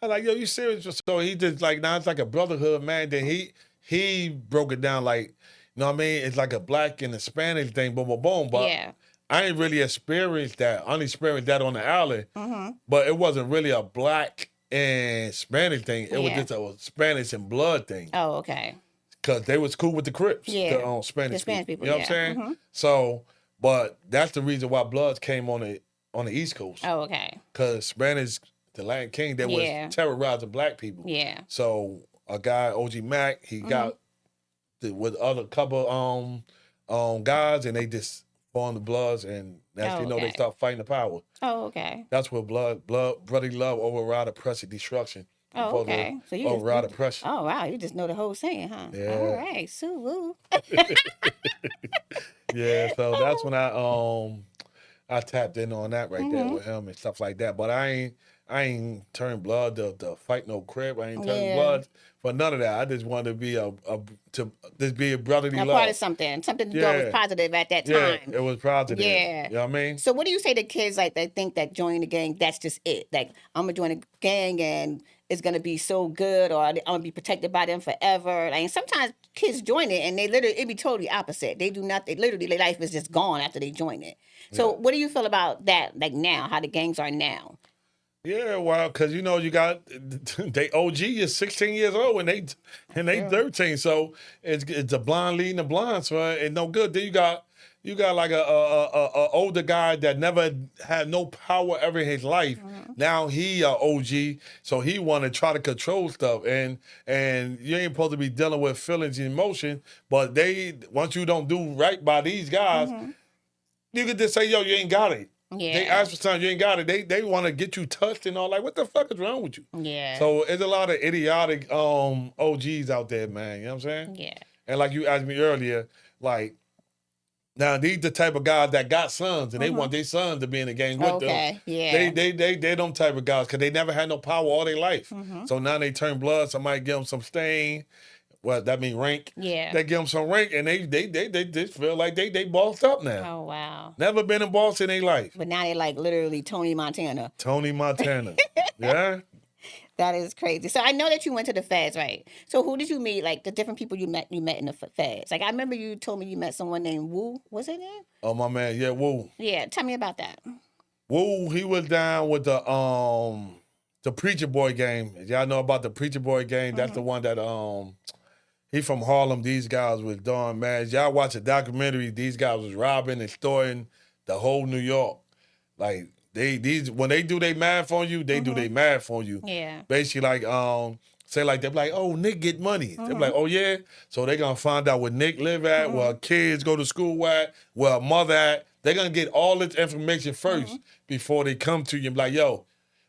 I'm like, yo, you serious? So he just like, now it's like a brotherhood, man. Then he broke it down like, you know what I mean? It's like a black and a Spanish thing, boom, boom, boom. But I ain't really experienced that. I only experienced that on the island. But it wasn't really a black and Spanish thing. It was just a Spanish and Blood thing. Oh, okay. Because they was cool with the Crips, the Spanish people. You know what I'm saying? So, but that's the reason why Bloods came on the East Coast. Oh, okay. Because Spanish, the Latin King, they was terrorizing black people. Yeah. So a guy, OG Mac, he got with other couple guys, and they just formed the Bloods, and that's they start fighting the power. Oh, okay. That's where brotherly love override oppression, destruction. Oh, okay. So you override oppression. Oh, wow. You just know the whole saying, huh? Yeah. All right. So, woo. Yeah. So that's when I tapped in on that right there with him and stuff like that. But I ain't turned blood to fight no crib. I ain't turned blood for none of that. I just wanted to be a brotherly love. Part of something to do was positive at that time. Yeah, it was positive. Yeah. You know what I mean? So what do you say to kids like that think that joining the gang, that's just it? Like, I'm going to join a gang and it's going to be so good, or I'm going to be protected by them forever. Like, and sometimes kids join it and it be totally opposite. They do nothing. Literally, their life is just gone after they join it. So what do you feel about that, like now, how the gangs are now? Yeah, well, because you got they OG is 16 years old and they 13, so it's a blind leading the blind, so it's no good. Then you got like a older guy that never had no power ever in his life. Now he a OG, so he want to try to control stuff, and you ain't supposed to be dealing with feelings and emotion. But once you don't do right by these guys, you could just say, yo, you ain't got it. Yeah. They ask for something, you ain't got it. They want to get you touched and all. Like, what the fuck is wrong with you? Yeah. So there's a lot of idiotic OGs out there, man. You know what I'm saying? Yeah. And like you asked me earlier, like, now these the type of guys that got sons and they want their sons to be in the game with them. Yeah. They them type of guys because they never had no power all their life. So now they turn blood. Somebody give them some stain. Well, that mean rank. Yeah. They give them some rank, and they just feel like they bossed up now. Oh, wow. Never been a boss in their life. But now they like literally Tony Montana. Tony Montana. Yeah. That is crazy. So I know that you went to the feds, right? So who did you meet? Like the different people you met in the feds. Like I remember you told me you met someone named Wu. What's his name? Oh, my man. Yeah, Woo. Yeah, tell me about that. Woo, he was down with the Preacher Boy game. Y'all know about the Preacher Boy game? That's the one that he from Harlem. These guys was doing, man. Y'all watch a documentary. These guys was robbing and storing the whole New York. Like when they do their math on you, they do their math on you. Yeah. Basically, like say like they're like, oh, Nick get money. They're like, oh yeah. So they gonna find out where Nick live at, where kids go to school at, where a mother at. They're gonna get all this information first before they come to you and be like, yo,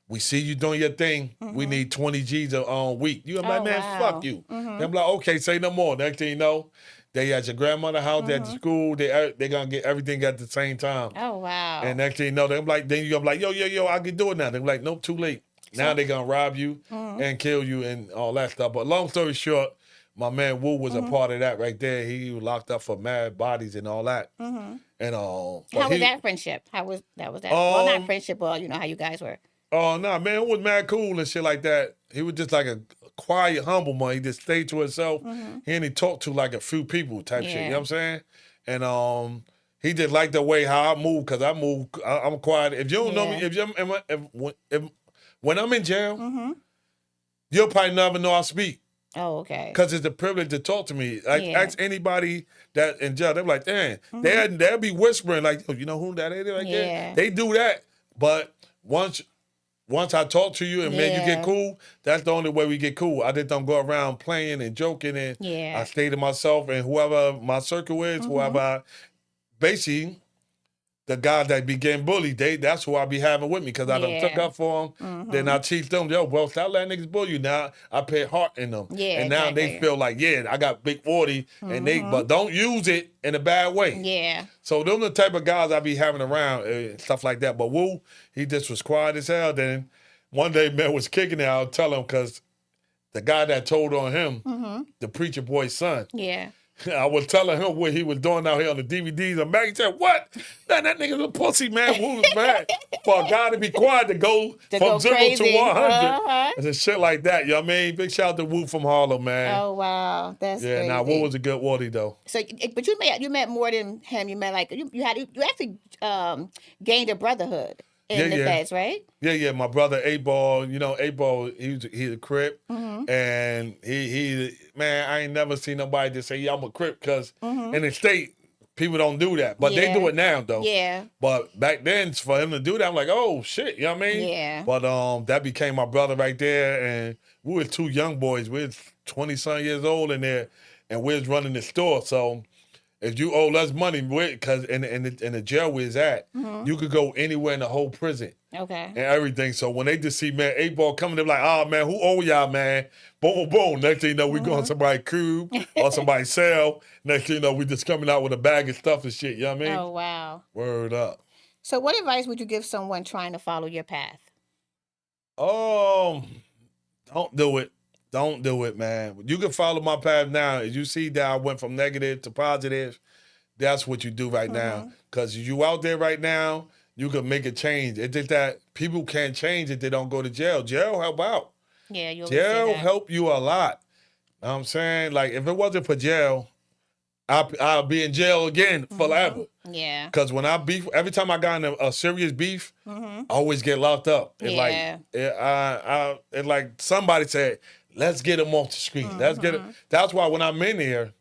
we see you doing your thing. We need 20 G's a week. You like, man, fuck you. They're like, okay, say no more. Next thing you know, they at your grandmother's house, at the school. They gonna get everything at the same time. Oh, wow. And next thing you know, they're like, then you're like, yo, I can do it now. They're like, nope, too late. Now they're gonna rob you and kill you and all that stuff. But long story short, my man Wu was a part of that right there. He was locked up for mad bodies and all that. And how was that friendship? How was that? Well, not friendship, but you know how you guys were. Oh, no, man, it was mad cool and shit like that. He was just like a quiet, humble man. He just stayed to himself. He only talked to like a few people type shit. You know what I'm saying? And he just liked the way how I move because I'm quiet. If you don't know me, when I'm in jail, you'll probably never know I speak. Oh, okay. Because it's a privilege to talk to me. Like, ask anybody that in jail. They're like, damn, they'll be whispering like, oh, you know who that is? Like, yeah. They do that. But once I talk to you and make you get cool, that's the only way we get cool. I just don't go around playing and joking. And I stay to myself and whoever my circle is, whoever basically the guys that be getting bullied, that's who I be having with me because I done took up for them. Then I teach them, yo, well, stop letting niggas bully you. Now I put heart in them. Yeah, and now they feel like, yeah, I got big 40, and but don't use it in a bad way. Yeah. So them the type of guys I be having around and stuff like that. But Wu, he just was quiet as hell. Then one day, man, was kicking it. I'll tell him because the guy that told on him, the Preacher Boy's son. Yeah. I was telling him what he was doing out here on the DVDs. And Maggie said, what? Man, that nigga's a pussy, man. Wu was mad for a guy to be quiet to go from 0 to 100. And shit like that, you know what I mean? Big shout out to Wu from Harlem, man. Oh, wow. That's crazy. Nah, Wu was a good Wardy, though. So, but you met more than him. You met like, you actually gained a brotherhood. In the feds, right? Yeah. My brother A-Ball, you know, A-Ball, he's a Crip. And he man, I ain't never seen nobody just say, yeah, I'm a Crip, because in the state, people don't do that. But they do it now, though. Yeah. But back then, for him to do that, I'm like, oh, shit, you know what I mean? Yeah. But that became my brother right there, and we were two young boys. We was 20-some years old in there, and we was running the store, so if you owe us money, because in the jail we was at, you could go anywhere in the whole prison. Okay. And everything. So when they just see, man, 8-Ball coming, they're like, oh, man, who owe y'all, man? Boom, boom. Next thing you know, we go on somebody's cube or somebody's cell. Next thing you know, we just coming out with a bag of stuff and shit. You know what I mean? Oh, wow. Word up. So what advice would you give someone trying to follow your path? Don't do it. Don't do it, man. You can follow my path now. As you see that I went from negative to positive, that's what you do right now. Because you out there right now, you can make a change. It's just that people can't change if they don't go to jail. Jail help out. Yeah, jail help you a lot. You know what I'm saying? Like, if it wasn't for jail, I'll be in jail again forever. Yeah. Because when I beef, every time I got in a serious beef, I always get locked up. It's it's like somebody said, let's get him off the street. Let's get it. That's why when I'm in here,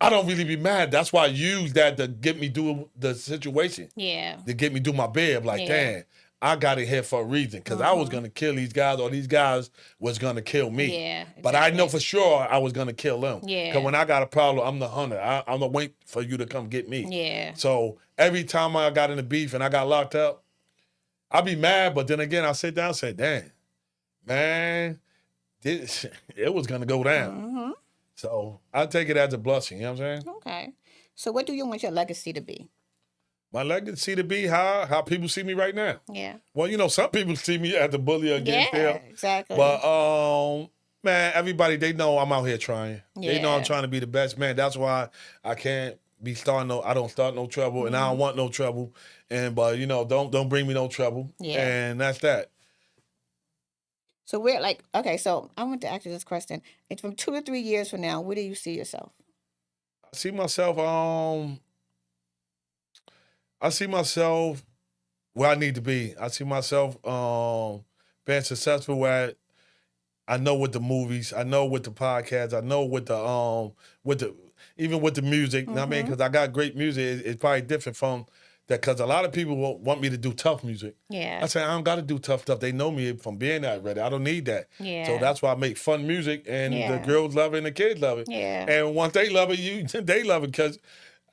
I don't really be mad. That's why I use that to get me do the situation. Yeah. To get me do my bed. Like, damn, I got it here for a reason. Because I was going to kill these guys, or these guys was going to kill me. Yeah. Exactly. But I know for sure I was going to kill them. Yeah. Because when I got a problem, I'm the hunter. I'm going to wait for you to come get me. Yeah. So every time I got in the beef and I got locked up, I be mad. But then again, I sit down and say, damn, man, it was going to go down. So I take it as a blessing, you know what I'm saying? Okay. So what do you want your legacy to be? My legacy to be how people see me right now. Yeah. Well, you know, some people see me as a bully against them. Yeah, exactly. But, Man, everybody, they know I'm out here trying. They know I'm Yeah. trying to be the best. Man, that's why I can't be I don't start no trouble, and I don't want no trouble. But don't bring me no trouble. Yeah. And that's that. So we're like, okay, so I want to ask you this question. It's from 2 to 3 years from now, where do you see yourself? I see myself, where I need to be. I see myself being successful where I know with the movies, I know with the podcasts, I know with the even with the music. You know what I mean? Because I got great music. It's probably different from that, because a lot of people want me to do tough music. Yeah. I say I don't got to do tough stuff. They know me from being that already. I don't need that. Yeah. So that's why I make fun music, and Yeah. the girls love it and the kids love it. Yeah. And once they love it, they love it, because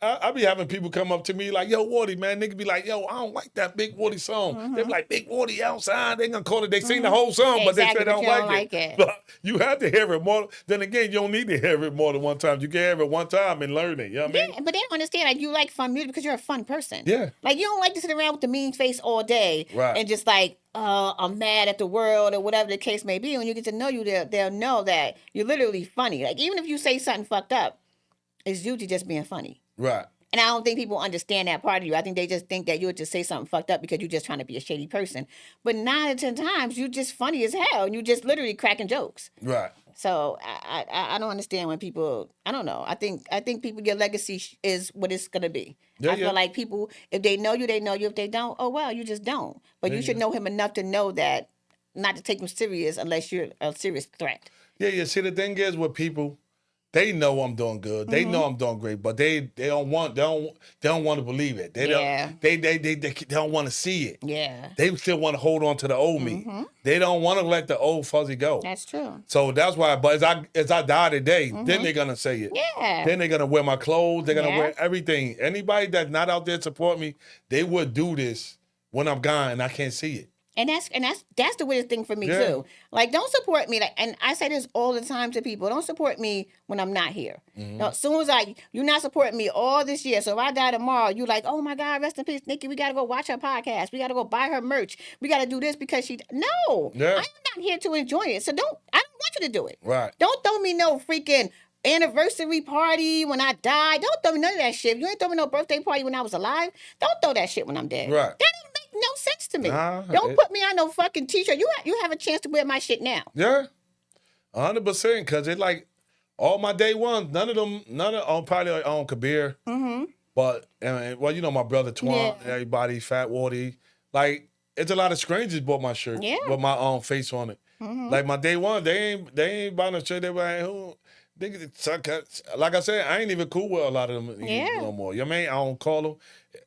I be having people come up to me like, yo, Woody, man. Nigga be like, yo, I don't like that Big Woody song. They be like, Big Woody outside. They gonna call it. They sing the whole song, but they say Exactly, they but don't you don't like like it. But you have to hear it more. Then again, you don't need to hear it more than one time. You can hear it one time and learn it. You know what I mean? Yeah, but they don't understand. Like, you like fun music because you're a fun person. Yeah. Like, you don't like to sit around with the mean face all day. Right. And just like, I'm mad at the world or whatever the case may be. When you get to know you, they'll know that you're literally funny. Like, even if you say something fucked up, it's usually just being funny. Right. And I don't think people understand that part of you. I think they just think that you would just say something fucked up because you're just trying to be a shady person. But 9 out of 10 times, you're just funny as hell. And you just literally cracking jokes. Right. So I don't understand when people, I don't know. I think people, your legacy is what it's going to be. Yeah, I feel like people, if they know you, they know you. If they don't, oh, well, you just don't. But you should know him enough to know that not to take him serious unless you're a serious threat. Yeah. See, the thing is with people, they know I'm doing good. They know I'm doing great, but they don't want to believe it. They don't want to see it. Yeah. They still want to hold on to the old me. They don't want to let the old fuzzy go. That's true. So that's why. But as I die today, then they're gonna say it. Yeah. Then they're gonna wear my clothes. They're gonna Yeah. wear everything. Anybody that's not out there to support me, they would do this when I'm gone and I can't see it. And that's the weirdest thing for me Yeah. too. Like, don't support me. Like, and I say this all the time to people: don't support me when I'm not here. Now, as soon as you're not supporting me all this year. So if I die tomorrow, you like, oh my God, rest in peace, Nikki. We gotta go watch her podcast. We gotta go buy her merch. We gotta do this because no. Yeah. I'm not here to enjoy it. So I don't want you to do it. Right. Don't throw me no freaking anniversary party when I die. Don't throw me none of that shit. You ain't throw me no birthday party when I was alive. Don't throw that shit when I'm dead. Right. That don't make no sense to me. Nah, Don't put me on no fucking t-shirt. You have a chance to wear my shit now. Yeah. 100%. Because it like all my day ones, none of them probably on Kabir. But well, my brother Twan, everybody, Fat Wardy. Like, it's a lot of strangers bought my shirt with my own face on it. Like my day one, they ain't buying a shirt. They were like, who? Like I said, I ain't even cool with a lot of them no more. You know what I mean? I don't call them.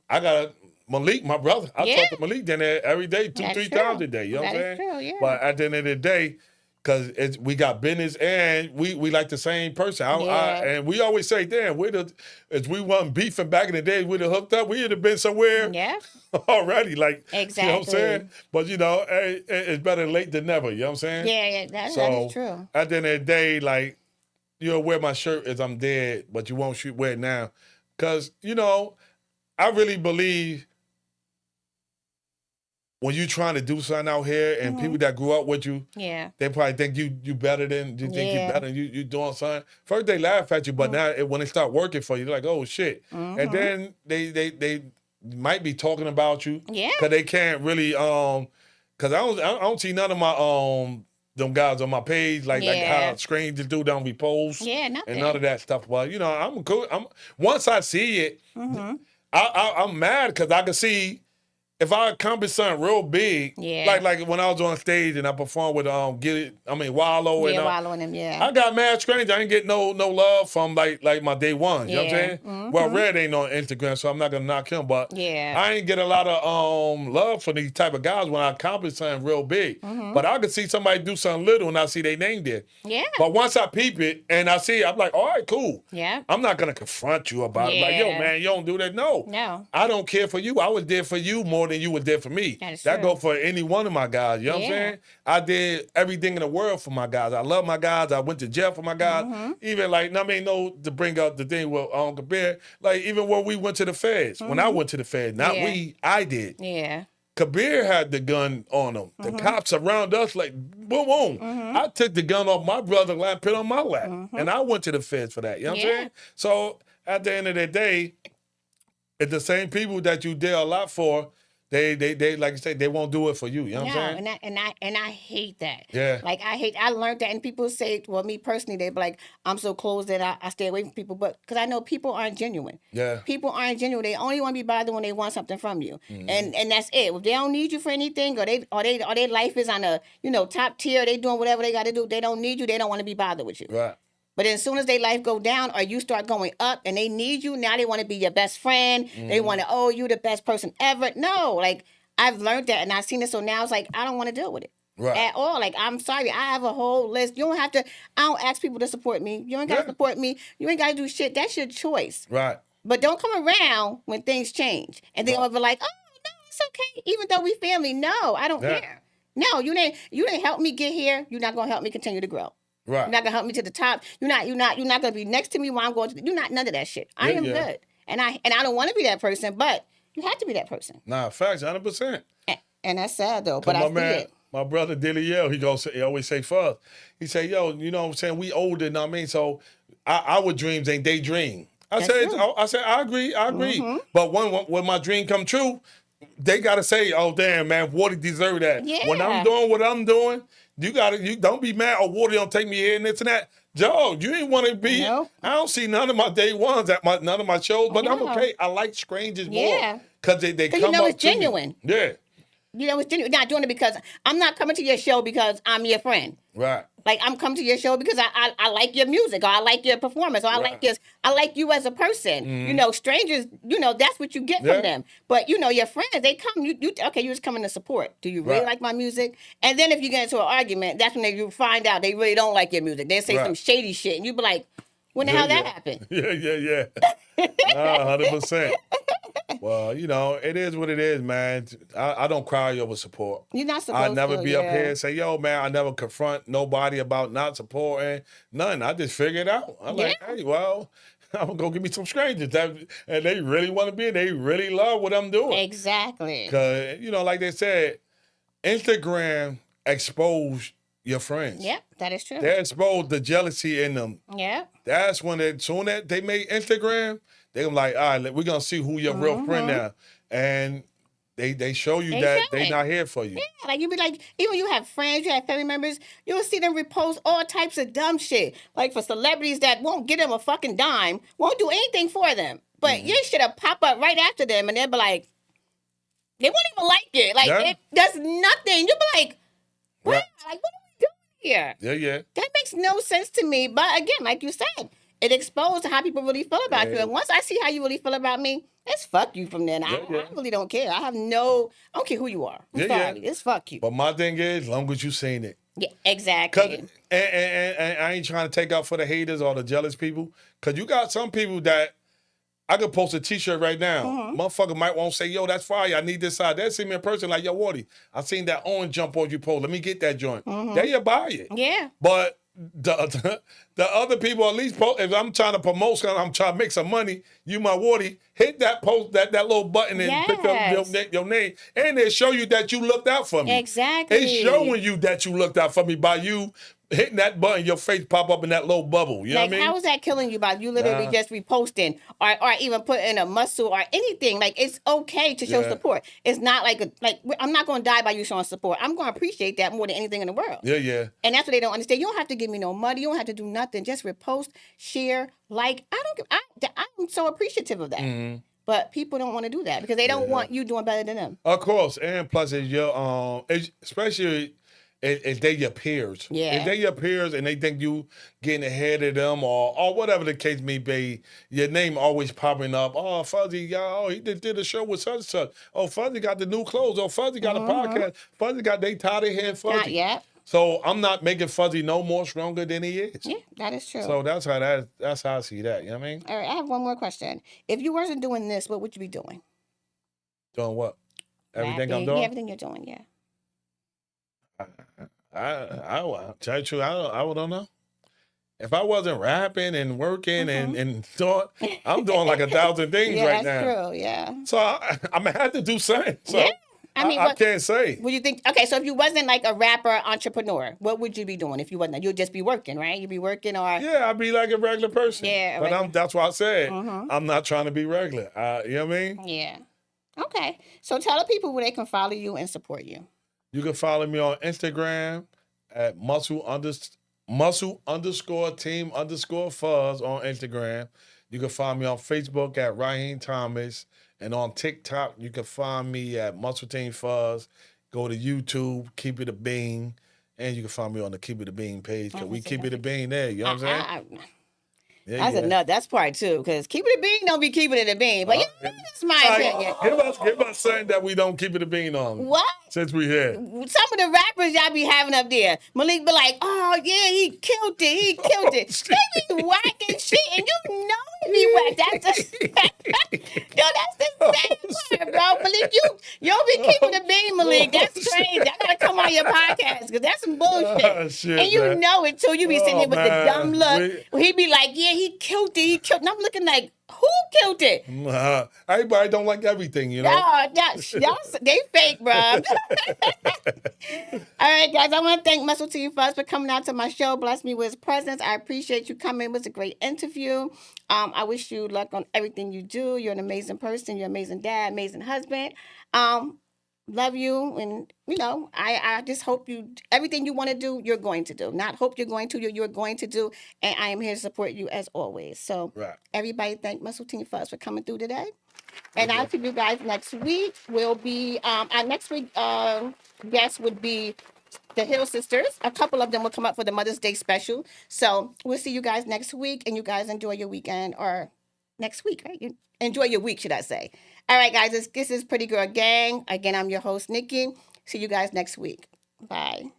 I got Malik, my brother. I talk to Malik then every day, 2-3 times a day. You know what I'm saying? True, yeah. But at the end of the day, because we got business and we like the same person. And we always say, damn, if we wasn't beefing back in the day, we'd have hooked up. We'd have been somewhere already. Like, exactly. You know what I'm saying? But, it's better late than never. You know what I'm saying? Yeah, that is true. At the end of the day, like, you'll wear my shirt as I'm dead, but you won't wear it now. Because, I really believe when you're trying to do something out here and people that grew up with you, they probably think you better than you think you better than you doing something. First they laugh at you, but now when they start working for you, they're like, oh shit. And then they might be talking about you. Yeah. Cause they can't really cause I don't see none of my them guys on my page like how strangers do don't be posts. Yeah, nothing. And none of that stuff. But I'm cool. Once I see it, I'm mad because I can see if I accomplish something real big, like when I was on stage and I performed with Wallow and Wallow and them, I got mad strange. I ain't get no love from like my day ones. You know what I'm saying? Well, Red ain't on Instagram, so I'm not gonna knock him, but I ain't get a lot of love for these type of guys when I accomplish something real big. But I could see somebody do something little and I see their name there. Yeah. But once I peep it and I see it, I'm like, all right, cool. Yeah. I'm not gonna confront you about it. Like, yo, man, you don't do that. No. I don't care for you. I was there for you more than you were there for me. That go for any one of my guys. You know what I'm saying? I did everything in the world for my guys. I love my guys. I went to jail for my guys. Even like, to bring up the thing with Kabir, like even when we went to the feds, when I went to the feds, not we, I did. Yeah. Kabir had the gun on him. The cops around us like, boom, boom. I took the gun off my brother's lap, put it on my lap. And I went to the feds for that. You know what I'm saying? So at the end of the day, it's the same people that you did a lot for, they like you say, they won't do it for you. You know what I'm saying? And I hate that. Yeah. Like I learned that, and people say, well, me personally, they be like, I'm so close that I stay away from people, but because I know people aren't genuine. Yeah. People aren't genuine. They only want to be bothered when they want something from you, and that's it. If they don't need you for anything, or their life is on a top tier, they doing whatever they got to do. They don't need you. They don't want to be bothered with you. Right. But as soon as their life go down or you start going up and they need you, now they want to be your best friend. They want to, oh, you the best person ever. No, like I've learned that and I've seen it. So now it's like, I don't want to deal with it at all. Like, I'm sorry. I have a whole list. You don't have to, I don't ask people to support me. You ain't got to support me. You ain't got to do shit. That's your choice. Right. But don't come around when things change. And then over like, oh, no, it's okay. Even though we family. No, I don't care. No, you didn't help me get here. You're not going to help me continue to grow. Right. You're not gonna help me to the top. You're not gonna be next to me while I'm going to. You're not none of that shit. I am good, and I don't want to be that person, but you have to be that person. Nah, facts, 100%. And that's sad though. But I see it. My brother Dilly Yell, he always say Fuzz. He say, yo, you know what I'm saying? We older, you know what I mean? So our dreams ain't they dream. I said, I agree. But when my dream come true, they gotta say, oh damn, man, Wardy deserve that. Yeah. When I'm doing what I'm doing. You don't be mad, oh, Wardy don't take me here and this and that. Joe, you ain't want to be. Nope. I don't see none of my day ones at none of my shows, but I'm okay. I like strangers more. Because they come up it's genuine. To me. Yeah. You know, it's genuine. You're not doing it because I'm not coming to your show because I'm your friend. Right. Like I'm coming to your show because I like your music or I like your performance or I like you as a person. You know, strangers, that's what you get from them. But your friends, they come. You just coming to support. Do you really like my music? And then if you get into an argument, that's when you find out they really don't like your music. They say some shady shit, and you be like, when the hell that happened? Yeah. 100%. Well, it is what it is, man. I don't cry over support. You're not supposed to. I never be up here and say, yo, man, I never confront nobody about not supporting. None. I just figure it out. I'm like, hey, well, I'm going to go give me some strangers. And they really want to be, they really love what I'm doing. Exactly. Because, like they said, Instagram exposed your friends. Yep, that is true. They exposed the jealousy in them. Yep. That's when soon as they made Instagram, they're like, all right, we're going to see who your real friend now. And they show you that they're not here for you. Yeah, like you be like, even you have friends, you have family members, you'll see them repost all types of dumb shit. Like for celebrities that won't get them a fucking dime, won't do anything for them. But your shit'll pop up right after them and they'll be like, they won't even like it. Like it does nothing. You'll be like, wow, like what are we doing here? Yeah. That makes no sense to me. But again, like you said, it exposed how people really feel about you. And once I see how you really feel about me, it's fuck you from then. I really don't care. I don't care who you are. I'm sorry. It's fuck you. But my thing is, as long as you seen it. Yeah, exactly. And I ain't trying to take out for the haters or the jealous people. Because you got some people that I could post a T-shirt right now. Motherfucker might want to say, yo, that's fire. I need this side. They see me in person like, yo, Wardy, I seen that orange jump on you post. Let me get that joint. There you buy it. Yeah. But the other people, at least if I'm trying to promote something, I'm trying to make some money, you my Wardy, hit that post, that little button and pick up your name. And they show you that you looked out for me. Exactly. It's showing you that you looked out for me by you hitting that button, your face pop up in that little bubble. You know what I mean? How is that killing you by you literally just reposting or even putting a muscle or anything? Like, it's okay to show support. It's not like I'm not going to die by you showing support. I'm going to appreciate that more than anything in the world. Yeah. And that's what they don't understand. You don't have to give me no money. You don't have to do nothing. Just repost, share, like. I'm so appreciative of that. But people don't want to do that because they don't want you doing better than them. Of course. And plus, it's your, especially if they your peers. Yeah. If they your peers and they think you getting ahead of them or whatever the case may be, your name always popping up. Oh, Fuzzy, he did a show with such and such. Oh, Fuzzy got the new clothes. Oh, Fuzzy got a podcast. Fuzzy got they tied their head Fuzzy. Not yet. So I'm not making Fuzzy no more stronger than he is. Yeah, that is true. So that's how I see that. You know what I mean? All right, I have one more question. If you wasn't doing this, what would you be doing? Doing what? Everything I'm Yeah, doing? everything you're doing, yeah. I tell you the truth, I don't know. If I wasn't rapping and working and doing, I'm doing like 1,000 things right now. That's true, yeah. So I'm gonna have to do something. So I mean, I can't say. would you think? Okay, so if you wasn't like a rapper entrepreneur, what would you be doing if you wasn't? You'd just be working, right? You'd be working or Yeah, I'd be like a regular person. Yeah, But regular. that's why I said Mhm. I'm not trying to be regular. You know what I mean? Yeah. Okay. So tell the people where they can follow you and support you. You can follow me on Instagram at muscle_team_fuzz on Instagram. You can find me on Facebook at Raheem Thomas. And on TikTok, you can find me at Muscle Team Fuzz. Go to YouTube, Keep It a Bean. And you can find me on the Keep It a Bean page. Because we keep it a bean there. You know what I'm saying? That's enough. That's part two. Because keeping it a bean don't be keeping it a bean. But that's my opinion. Give us something that we don't keep it a bean on. What? Since we here. Some of the rappers y'all be having up there, Malik be like, oh yeah, he killed it. He killed it. They be whacking shit, and you know he be whack. That's the yo, that's the sad part, bro. Malik, you don't be keeping the bean, Malik. That's crazy. I gotta come on your podcast because that's some bullshit. Shit, and you man. know it too. You be sitting here with the man. dumb look. He be like, yeah, he killed it. He killed it. And I'm looking like, who killed it? Everybody don't like everything, you know. Y'all, they fake, bro. All right, guys. I want to thank Muscle Team Fuzz for coming out to my show. Bless me with his presence. I appreciate you coming. It was a great interview. I wish you luck on everything you do. You're an amazing person. You're an amazing dad, amazing husband. Love you, and I just hope you everything you want to do, you're going to do. Not hope you're going to, you're going to do, and I am here to support you as always. So, everybody, thank Muscle Team Fuzz for coming through today. And I'll see you guys next week. Will be our next week guest would be the Hill Sisters. A couple of them will come up for the Mother's Day special. So we'll see you guys next week, and you guys enjoy your weekend or next week, right? You enjoy your week, should I say? All right, guys. This is Pretty Girl Gang. Again, I'm your host, Nikki. See you guys next week. Bye.